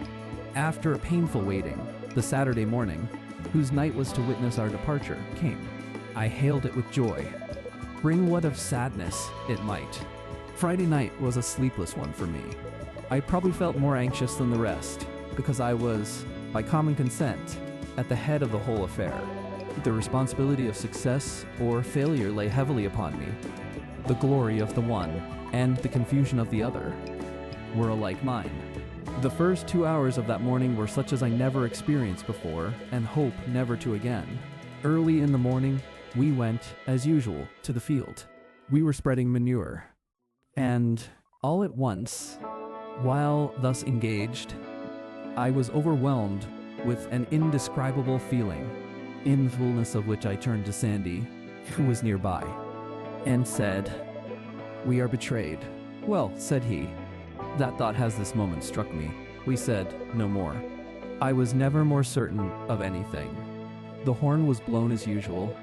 After a painful waiting, the Saturday morning, whose night was to witness our departure, came. I hailed it with joy, bring what of sadness it might. Friday night was a sleepless one for me. I probably felt more anxious than the rest, because I was, by common consent, at the head of the whole affair. The responsibility of success or failure lay heavily upon me. The glory of the one and the confusion of the other were alike mine. The first 2 hours of that morning were such as I never experienced before and hope never to again. Early in the morning, we went, as usual, to the field. We were spreading manure. And all at once, while thus engaged, I was overwhelmed with an indescribable feeling, in the fullness of which I turned to Sandy, who was nearby, and said, "We are betrayed." "Well," said he, "that thought has this moment struck me." We said no more. I was never more certain of anything. The horn was blown as usual,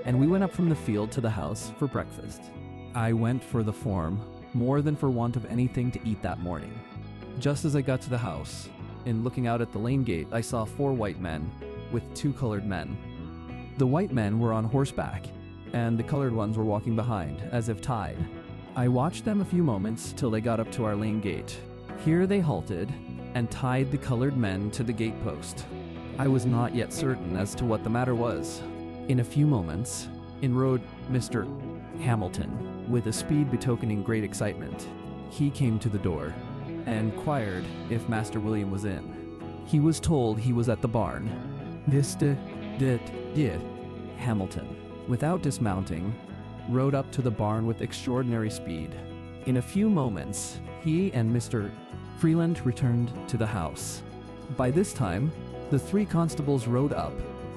and we went up from the field to the house for breakfast. I went for the form, more than for want of anything to eat that morning. Just as I got to the house, in looking out at the lane gate, I saw 4 white men, with 2 colored men. The white men were on horseback, and the colored ones were walking behind, as if tied. I watched them a few moments till they got up to our lane gate. Here they halted, and tied the colored men to the gatepost. I was not yet certain as to what the matter was. In a few moments, in rode Mr. Hamilton, with a speed betokening great excitement. He came to the door, and inquired if Master William was in. He was told he was at the barn. Mr. Hamilton, without dismounting, rode up to the barn with extraordinary speed. In a few moments, he and Mr. Freeland returned to the house. By this time, the 3 constables rode up,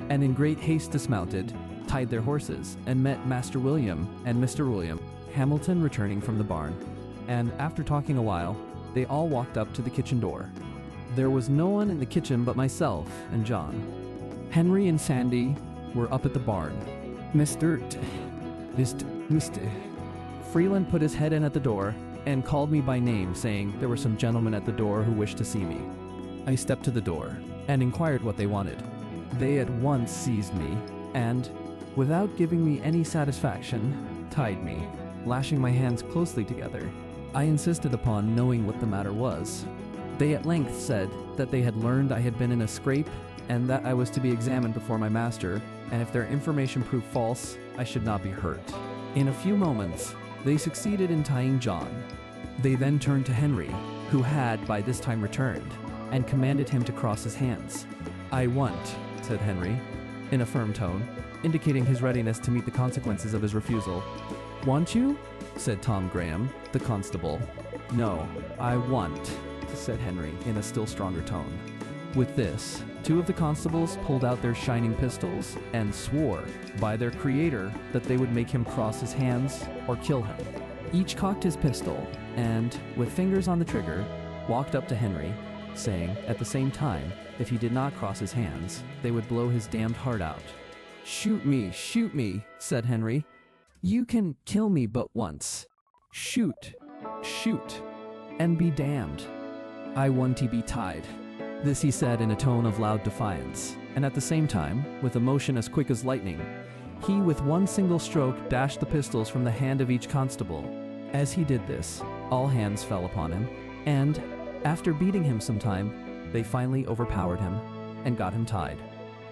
and in great haste dismounted, tied their horses, and met Master William and Mr. William Hamilton returning from the barn. And after talking a while, they all walked up to the kitchen door. There was no one in the kitchen but myself and John. Henry and Sandy were up at the barn. Mr. Freeland put his head in at the door and called me by name, saying there were some gentlemen at the door who wished to see me. I stepped to the door and inquired what they wanted. They at once seized me and, without giving me any satisfaction, tied me, lashing my hands closely together. I insisted upon knowing what the matter was. They at length said that they had learned I had been in a scrape and that I was to be examined before my master, and if their information proved false, I should not be hurt. In a few moments, they succeeded in tying John. They then turned to Henry, who had by this time returned, and commanded him to cross his hands. "I want," said Henry, in a firm tone, indicating his readiness to meet the consequences of his refusal. "Want you?" said Tom Graham, the constable. "No, I want," said Henry in a still stronger tone. With this, 2 of the constables pulled out their shining pistols and swore by their creator that they would make him cross his hands or kill him. Each cocked his pistol and, with fingers on the trigger, walked up to Henry, saying at the same time if he did not cross his hands, they would blow his damned heart out. Shoot me, said Henry. You can kill me but once. Shoot, and be damned. I want to be tied." This he said in a tone of loud defiance, and at the same time, with a motion as quick as lightning, he with one single stroke dashed the pistols from the hand of each constable. As he did this, all hands fell upon him, and, after beating him some time, they finally overpowered him and got him tied.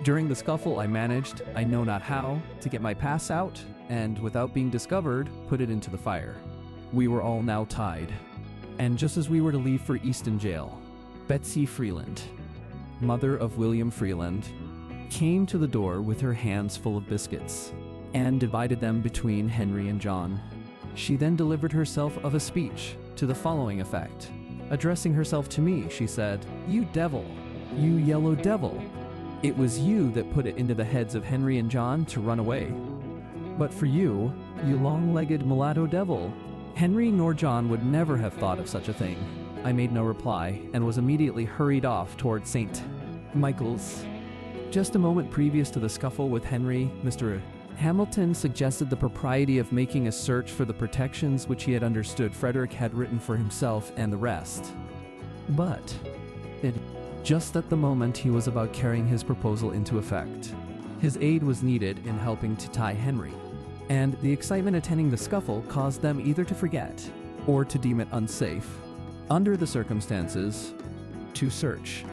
During the scuffle I managed, I know not how, to get my pass out, and without being discovered, put it into the fire. We were all now tied, and just as we were to leave for Easton Jail, Betsy Freeland, mother of William Freeland, came to the door with her hands full of biscuits, and divided them between Henry and John. She then delivered herself of a speech to the following effect. Addressing herself to me, she said, "You devil, you yellow devil, it was you that put it into the heads of Henry and John to run away. But for you, you long-legged mulatto devil, Henry nor John would never have thought of such a thing." I made no reply, and was immediately hurried off toward St. Michael's. Just a moment previous to the scuffle with Henry, Mr. Hamilton suggested the propriety of making a search for the protections which he had understood Frederick had written for himself and the rest. But, just at the moment he was about carrying his proposal into effect, his aid was needed in helping to tie Henry, and the excitement attending the scuffle caused them either to forget, or to deem it unsafe, under the circumstances, to search.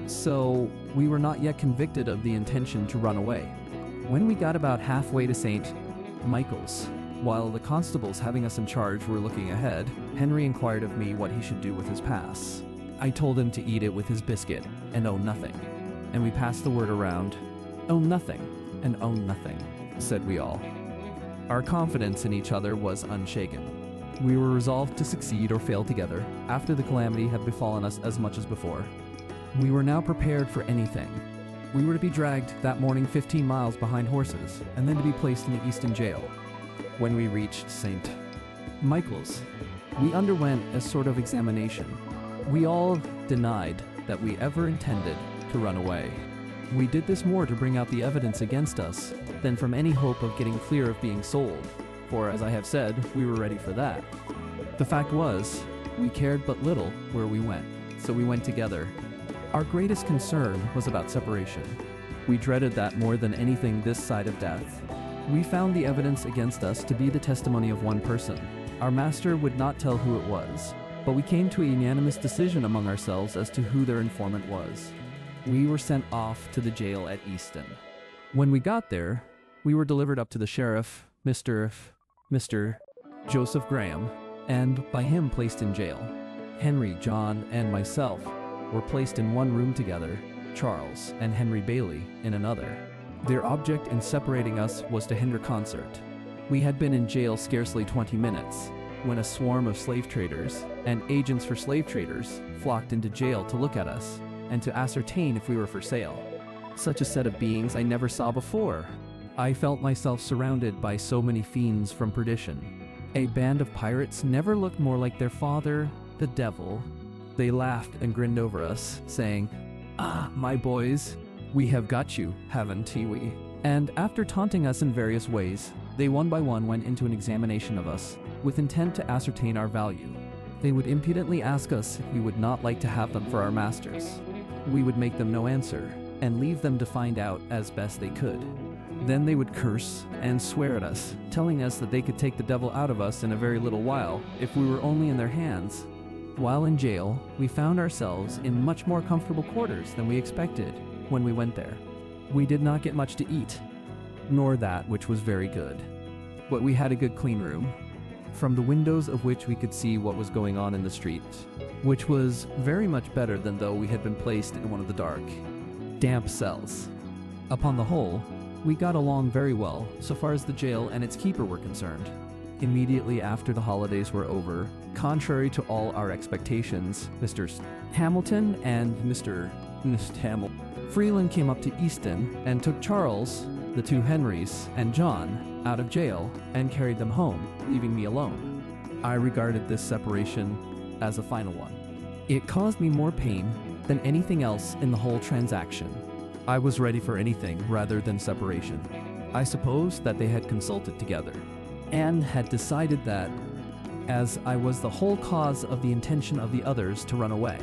So, we were not yet convicted of the intention to run away. When we got about halfway to St. Michael's, while the constables having us in charge were looking ahead, Henry inquired of me what he should do with his pass. I told him to eat it with his biscuit and own nothing. And we passed the word around, "Own nothing, and own nothing," said we all. Our confidence in each other was unshaken. We were resolved to succeed or fail together, after the calamity had befallen us as much as before. We were now prepared for anything. We were to be dragged that morning 15 miles behind horses, and then to be placed in the Easton jail. When we reached St. Michael's, we underwent a sort of examination. We all denied that we ever intended to run away. We did this more to bring out the evidence against us than from any hope of getting clear of being sold, for, as I have said, we were ready for that. The fact was, we cared but little where we went, so we went together. Our greatest concern was about separation. We dreaded that more than anything this side of death. We found the evidence against us to be the testimony of one person. Our master would not tell who it was, but we came to a unanimous decision among ourselves as to who their informant was. We were sent off to the jail at Easton. When we got there, we were delivered up to the sheriff, Mr. Joseph Graham, and by him placed in jail. Henry, John, and myself were placed in one room together, Charles and Henry Bailey in another. Their object in separating us was to hinder concert. We had been in jail scarcely 20 minutes when a swarm of slave traders and agents for slave traders flocked into jail to look at us and to ascertain if we were for sale. Such a set of beings I never saw before. I felt myself surrounded by so many fiends from perdition. A band of pirates never looked more like their father, the devil. They laughed and grinned over us, saying, "Ah, my boys, we have got you, haven't we?" And after taunting us in various ways, they one by one went into an examination of us, with intent to ascertain our value. They would impudently ask us if we would not like to have them for our masters. We would make them no answer, and leave them to find out as best they could. Then they would curse and swear at us, telling us that they could take the devil out of us in a very little while if we were only in their hands. While in jail, we found ourselves in much more comfortable quarters than we expected when we went there. We did not get much to eat, nor that which was very good. But we had a good clean room, from the windows of which we could see what was going on in the street, which was very much better than though we had been placed in one of the dark, damp cells. Upon the whole, we got along very well so far as the jail and its keeper were concerned. Immediately after the holidays were over, contrary to all our expectations, Mr. Hamilton and Mr. Freeland came up to Easton and took Charles, the two Henrys, and John out of jail and carried them home, leaving me alone. I regarded this separation as a final one. It caused me more pain than anything else in the whole transaction. I was ready for anything rather than separation. I supposed that they had consulted together and had decided that, as I was the whole cause of the intention of the others to run away,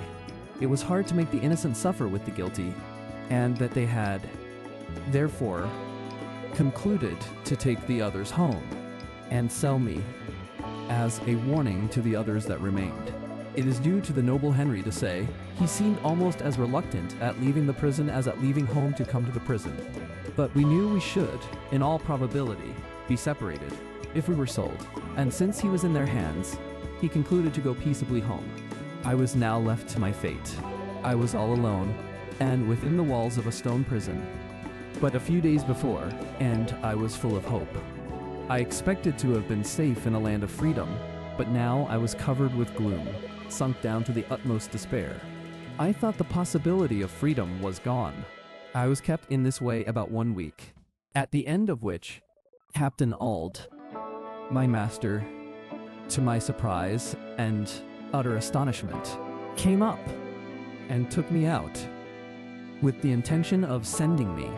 it was hard to make the innocent suffer with the guilty, and that they had, therefore, concluded to take the others home and sell me as a warning to the others that remained. It is due to the noble Henry to say, he seemed almost as reluctant at leaving the prison as at leaving home to come to the prison. But we knew we should, in all probability, be separated if we were sold, and since he was in their hands, he concluded to go peaceably home. I was now left to my fate. I was all alone, and within the walls of a stone prison. But a few days before, and I was full of hope. I expected to have been safe in a land of freedom, but now I was covered with gloom, sunk down to the utmost despair. I thought the possibility of freedom was gone. I was kept in this way about 1 week, at the end of which Captain Auld, my master, to my surprise and utter astonishment, came up and took me out with the intention of sending me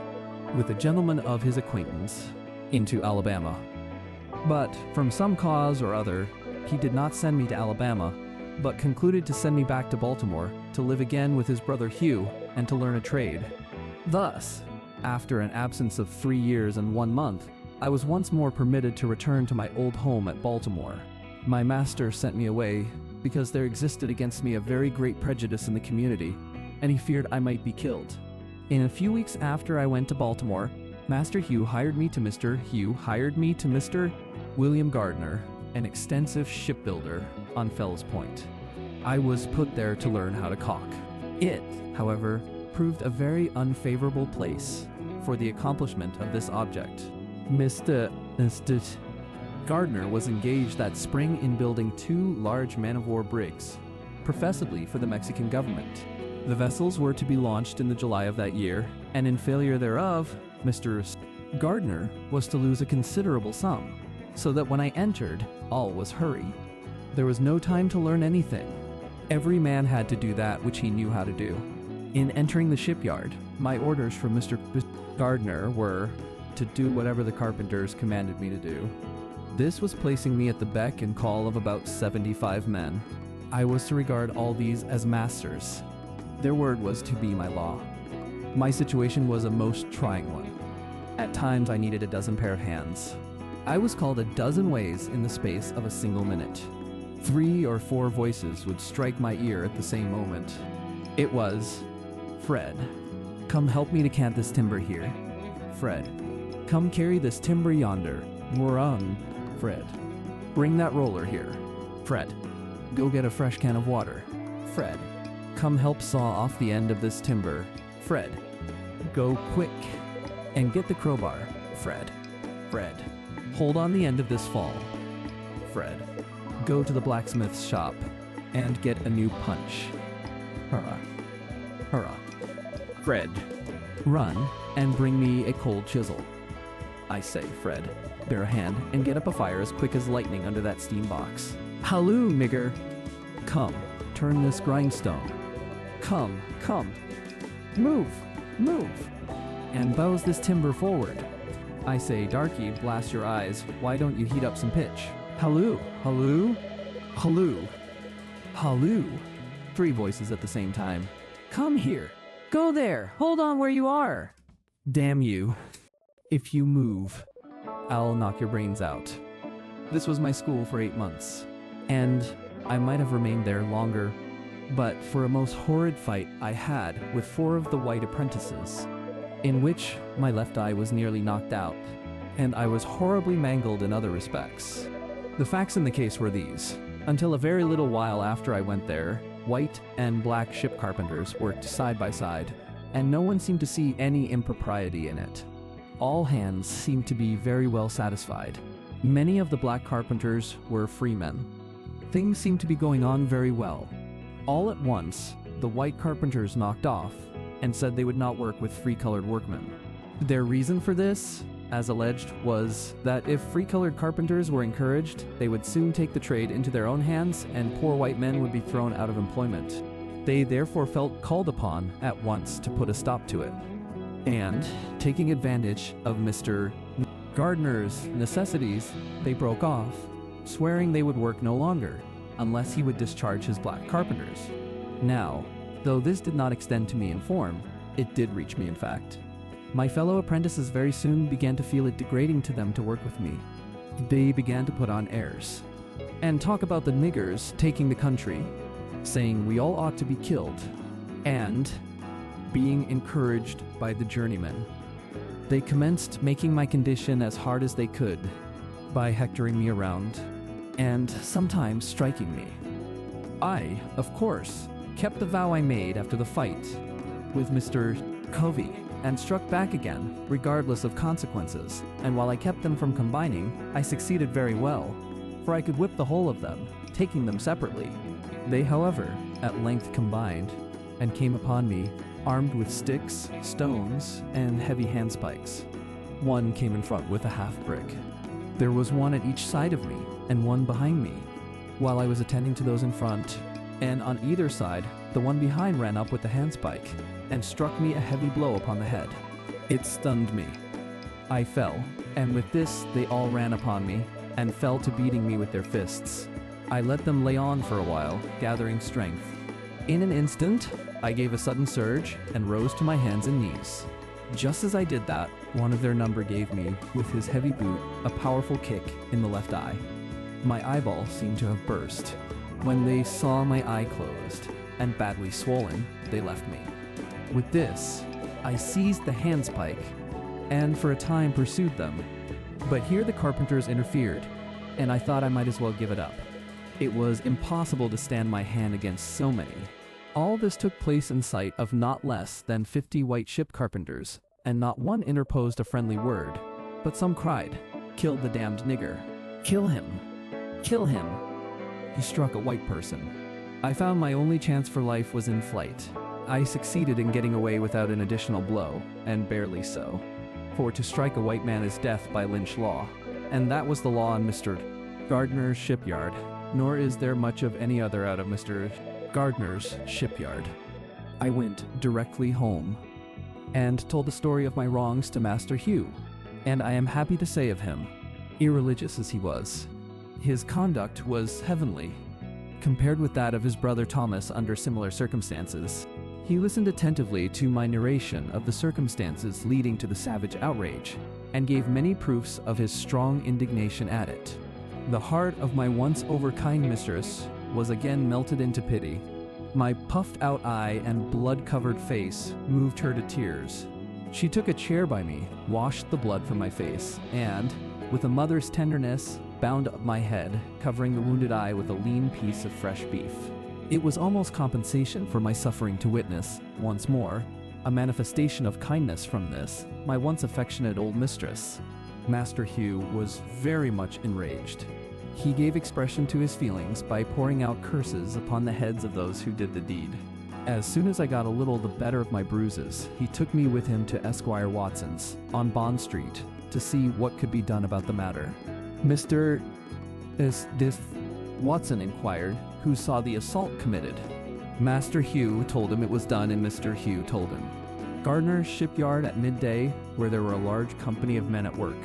with a gentleman of his acquaintance into Alabama. But from some cause or other, he did not send me to Alabama, but concluded to send me back to Baltimore to live again with his brother Hugh and to learn a trade. Thus, after an absence of 3 years and 1 month, I was once more permitted to return to my old home at Baltimore. My master sent me away because there existed against me a very great prejudice in the community, and he feared I might be killed. In a few weeks after I went to Baltimore, Master Hugh hired me to Mr. William Gardner, an extensive shipbuilder on Fells Point. I was put there to learn how to caulk. It, however, proved a very unfavorable place for the accomplishment of this object. Mr. Gardner was engaged that spring in building 2 large man-of-war brigs, professedly for the Mexican government. The vessels were to be launched in the July of that year, and in failure thereof, Mr. Gardner was to lose a considerable sum, so that when I entered, all was hurry. There was no time to learn anything. Every man had to do that which he knew how to do. In entering the shipyard, my orders from Mr. Gardner were to do whatever the carpenters commanded me to do. This was placing me at the beck and call of about 75 men. I was to regard all these as masters. Their word was to be my law. My situation was a most trying one. At times I needed a dozen pair of hands. I was called a dozen ways in the space of a single minute. 3 or 4 voices would strike my ear at the same moment. It was, "Fred, come help me to cant this timber here. Fred, come carry this timber yonder. Run, Fred. Bring that roller here. Fred, go get a fresh can of water. Fred, come help saw off the end of this timber. Fred, go quick and get the crowbar. Fred, Fred, Hold on the end of this fall. Fred, go to the blacksmith's shop and get a new punch. Hurrah. Hurrah. Fred, run and bring me a cold chisel. I say, Fred, bear a hand and get up a fire as quick as lightning under that steam box. Halloo, nigger. Come, turn this grindstone. Come, come. Move, move. And bows this timber forward. I say, darky, blast your eyes. Why don't you heat up some pitch? Halloo, halloo, halloo, halloo. 3 voices at the same time. Come here. Go there. Hold on where you are. Damn you. If you move, I'll knock your brains out. This was my school for 8 months, and I might have remained there longer, but for a most horrid fight I had with 4 of the white apprentices, in which my left eye was nearly knocked out, and I was horribly mangled in other respects. The facts in the case were these. Until a very little while after I went there, white and black ship carpenters worked side by side, and no one seemed to see any impropriety in it. All hands seemed to be very well satisfied. Many of the black carpenters were freemen. Things seemed to be going on very well. All at once, the white carpenters knocked off and said they would not work with free-colored workmen. Their reason for this, as alleged, was that if free-colored carpenters were encouraged, they would soon take the trade into their own hands and poor white men would be thrown out of employment. They therefore felt called upon at once to put a stop to it. And, taking advantage of Mr. Gardner's necessities, they broke off, swearing they would work no longer, unless he would discharge his black carpenters. Now, though this did not extend to me in form, it did reach me in fact. My fellow apprentices very soon began to feel it degrading to them to work with me. They began to put on airs, and talk about the niggers taking the country, saying we all ought to be killed, and being encouraged by the journeymen. They commenced making my condition as hard as they could by hectoring me around and sometimes striking me. I, of course, kept the vow I made after the fight with Mr. Covey and struck back again, regardless of consequences, and while I kept them from combining, I succeeded very well, for I could whip the whole of them, taking them separately. They, however, at length combined and came upon me armed with sticks, stones, and heavy handspikes. One came in front with a half-brick. There was one at each side of me, and one behind me, while I was attending to those in front, and on either side, the one behind ran up with the handspike, and struck me a heavy blow upon the head. It stunned me. I fell, and with this they all ran upon me, and fell to beating me with their fists. I let them lay on for a while, gathering strength. In an instant, I gave a sudden surge and rose to my hands and knees. Just as I did that, one of their number gave me, with his heavy boot, a powerful kick in the left eye. My eyeball seemed to have burst. When they saw my eye closed and badly swollen, they left me. With this, I seized the handspike and for a time pursued them. But here the carpenters interfered, and I thought I might as well give it up. It was impossible to stand my hand against so many. All this took place in sight of not less than 50 white ship carpenters, and not one interposed a friendly word, but some cried, "Kill the damned nigger! Kill him! Kill him!" He struck a white person. I found my only chance for life was in flight. I succeeded in getting away without an additional blow, and barely so. For to strike a white man is death by Lynch law, and that was the law on Mr. Gardner's shipyard, nor is there much of any other out of Mr. Gardner's shipyard. I went directly home and told the story of my wrongs to Master Hugh, and I am happy to say of him, irreligious as he was, his conduct was heavenly, compared with that of his brother Thomas under similar circumstances. He listened attentively to my narration of the circumstances leading to the savage outrage, and gave many proofs of his strong indignation at it. The heart of my once overkind mistress was again melted into pity. My puffed-out eye and blood-covered face moved her to tears. She took a chair by me, washed the blood from my face, and, with a mother's tenderness, bound up my head, covering the wounded eye with a lean piece of fresh beef. It was almost compensation for my suffering to witness, once more, a manifestation of kindness from this, my once affectionate old mistress. Master Hugh was very much enraged. He gave expression to his feelings by pouring out curses upon the heads of those who did the deed. As soon as I got a little the better of my bruises, he took me with him to Esquire Watson's on Bond Street to see what could be done about the matter. Mr. Watson inquired who saw the assault committed. Master Hugh told him it was done, and Mr. Hugh told him. Gardner's shipyard at midday, where there were a large company of men at work.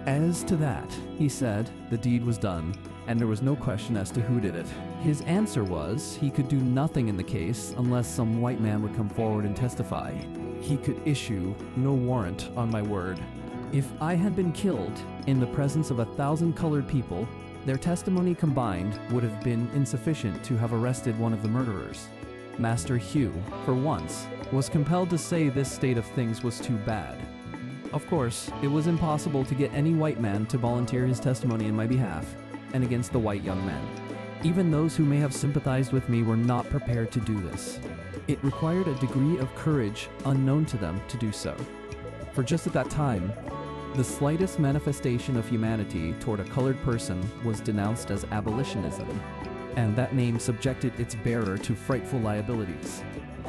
As to that, he said, the deed was done, and there was no question as to who did it. His answer was he could do nothing in the case unless some white man would come forward and testify. He could issue no warrant on my word. If I had been killed in the presence of 1,000 colored people, their testimony combined would have been insufficient to have arrested one of the murderers. Master Hugh, for once, was compelled to say this state of things was too bad. Of course, it was impossible to get any white man to volunteer his testimony in my behalf and against the white young men. Even those who may have sympathized with me were not prepared to do this. It required a degree of courage unknown to them to do so. For just at that time, the slightest manifestation of humanity toward a colored person was denounced as abolitionism, and that name subjected its bearer to frightful liabilities.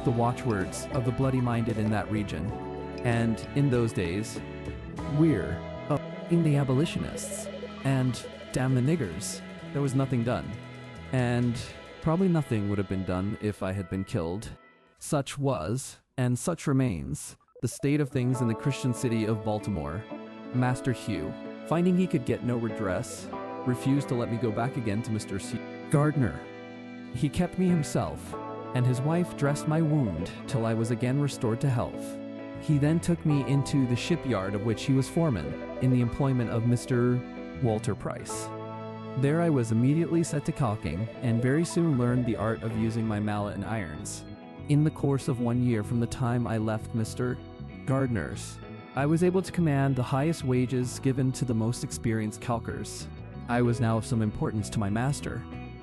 The watchwords of the bloody-minded in that region, and in those days, we're in the abolitionists, and damn the niggers. There was nothing done, and probably nothing would have been done if I had been killed. Such was, and such remains, the state of things in the Christian city of Baltimore. Master Hugh, finding he could get no redress, refused to let me go back again to Mr. Gardner. He kept me himself, and his wife dressed my wound till I was again restored to health. He then took me into the shipyard of which he was foreman, in the employment of Mr. Walter Price. There I was immediately set to caulking, and very soon learned the art of using my mallet and irons. In the course of 1 year from the time I left Mr. Gardner's, I was able to command the highest wages given to the most experienced calkers. I was now of some importance to my master.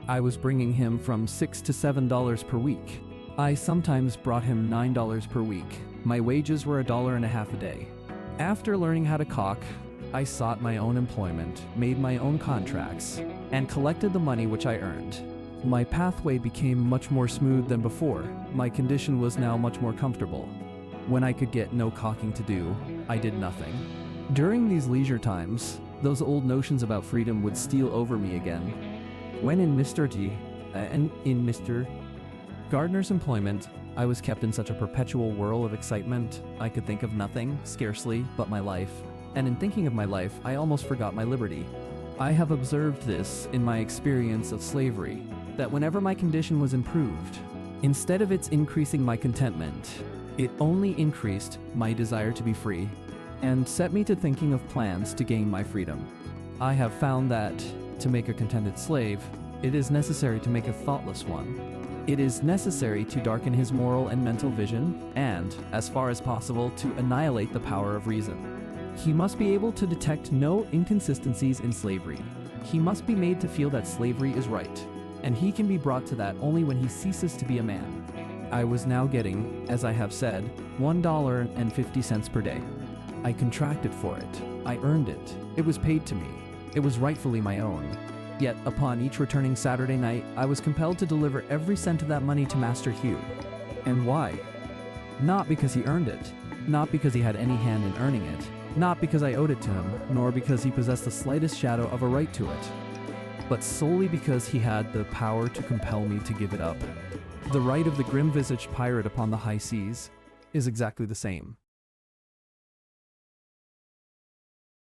I was bringing him from $6 to $7 per week. I sometimes brought him $9 per week. My wages were $1.50 a day. After learning how to caulk, I sought my own employment, made my own contracts, and collected the money which I earned. My pathway became much more smooth than before. My condition was now much more comfortable. When I could get no caulking to do, I did nothing. During these leisure times, those old notions about freedom would steal over me again. When in Mr. Gardner's employment, I was kept in such a perpetual whirl of excitement, I could think of nothing, scarcely, but my life. And in thinking of my life, I almost forgot my liberty. I have observed this in my experience of slavery, that whenever my condition was improved, instead of its increasing my contentment, it only increased my desire to be free, and set me to thinking of plans to gain my freedom. I have found that, to make a contented slave, it is necessary to make a thoughtless one. It is necessary to darken his moral and mental vision, and, as far as possible, to annihilate the power of reason. He must be able to detect no inconsistencies in slavery. He must be made to feel that slavery is right, and he can be brought to that only when he ceases to be a man. I was now getting, as I have said, $1.50 per day. I contracted for it. I earned it. It was paid to me. It was rightfully my own. Yet, upon each returning Saturday night, I was compelled to deliver every cent of that money to Master Hugh. And why? Not because he earned it, not because he had any hand in earning it, not because I owed it to him, nor because he possessed the slightest shadow of a right to it, but solely because he had the power to compel me to give it up. The right of the grim-visaged pirate upon the high seas is exactly the same.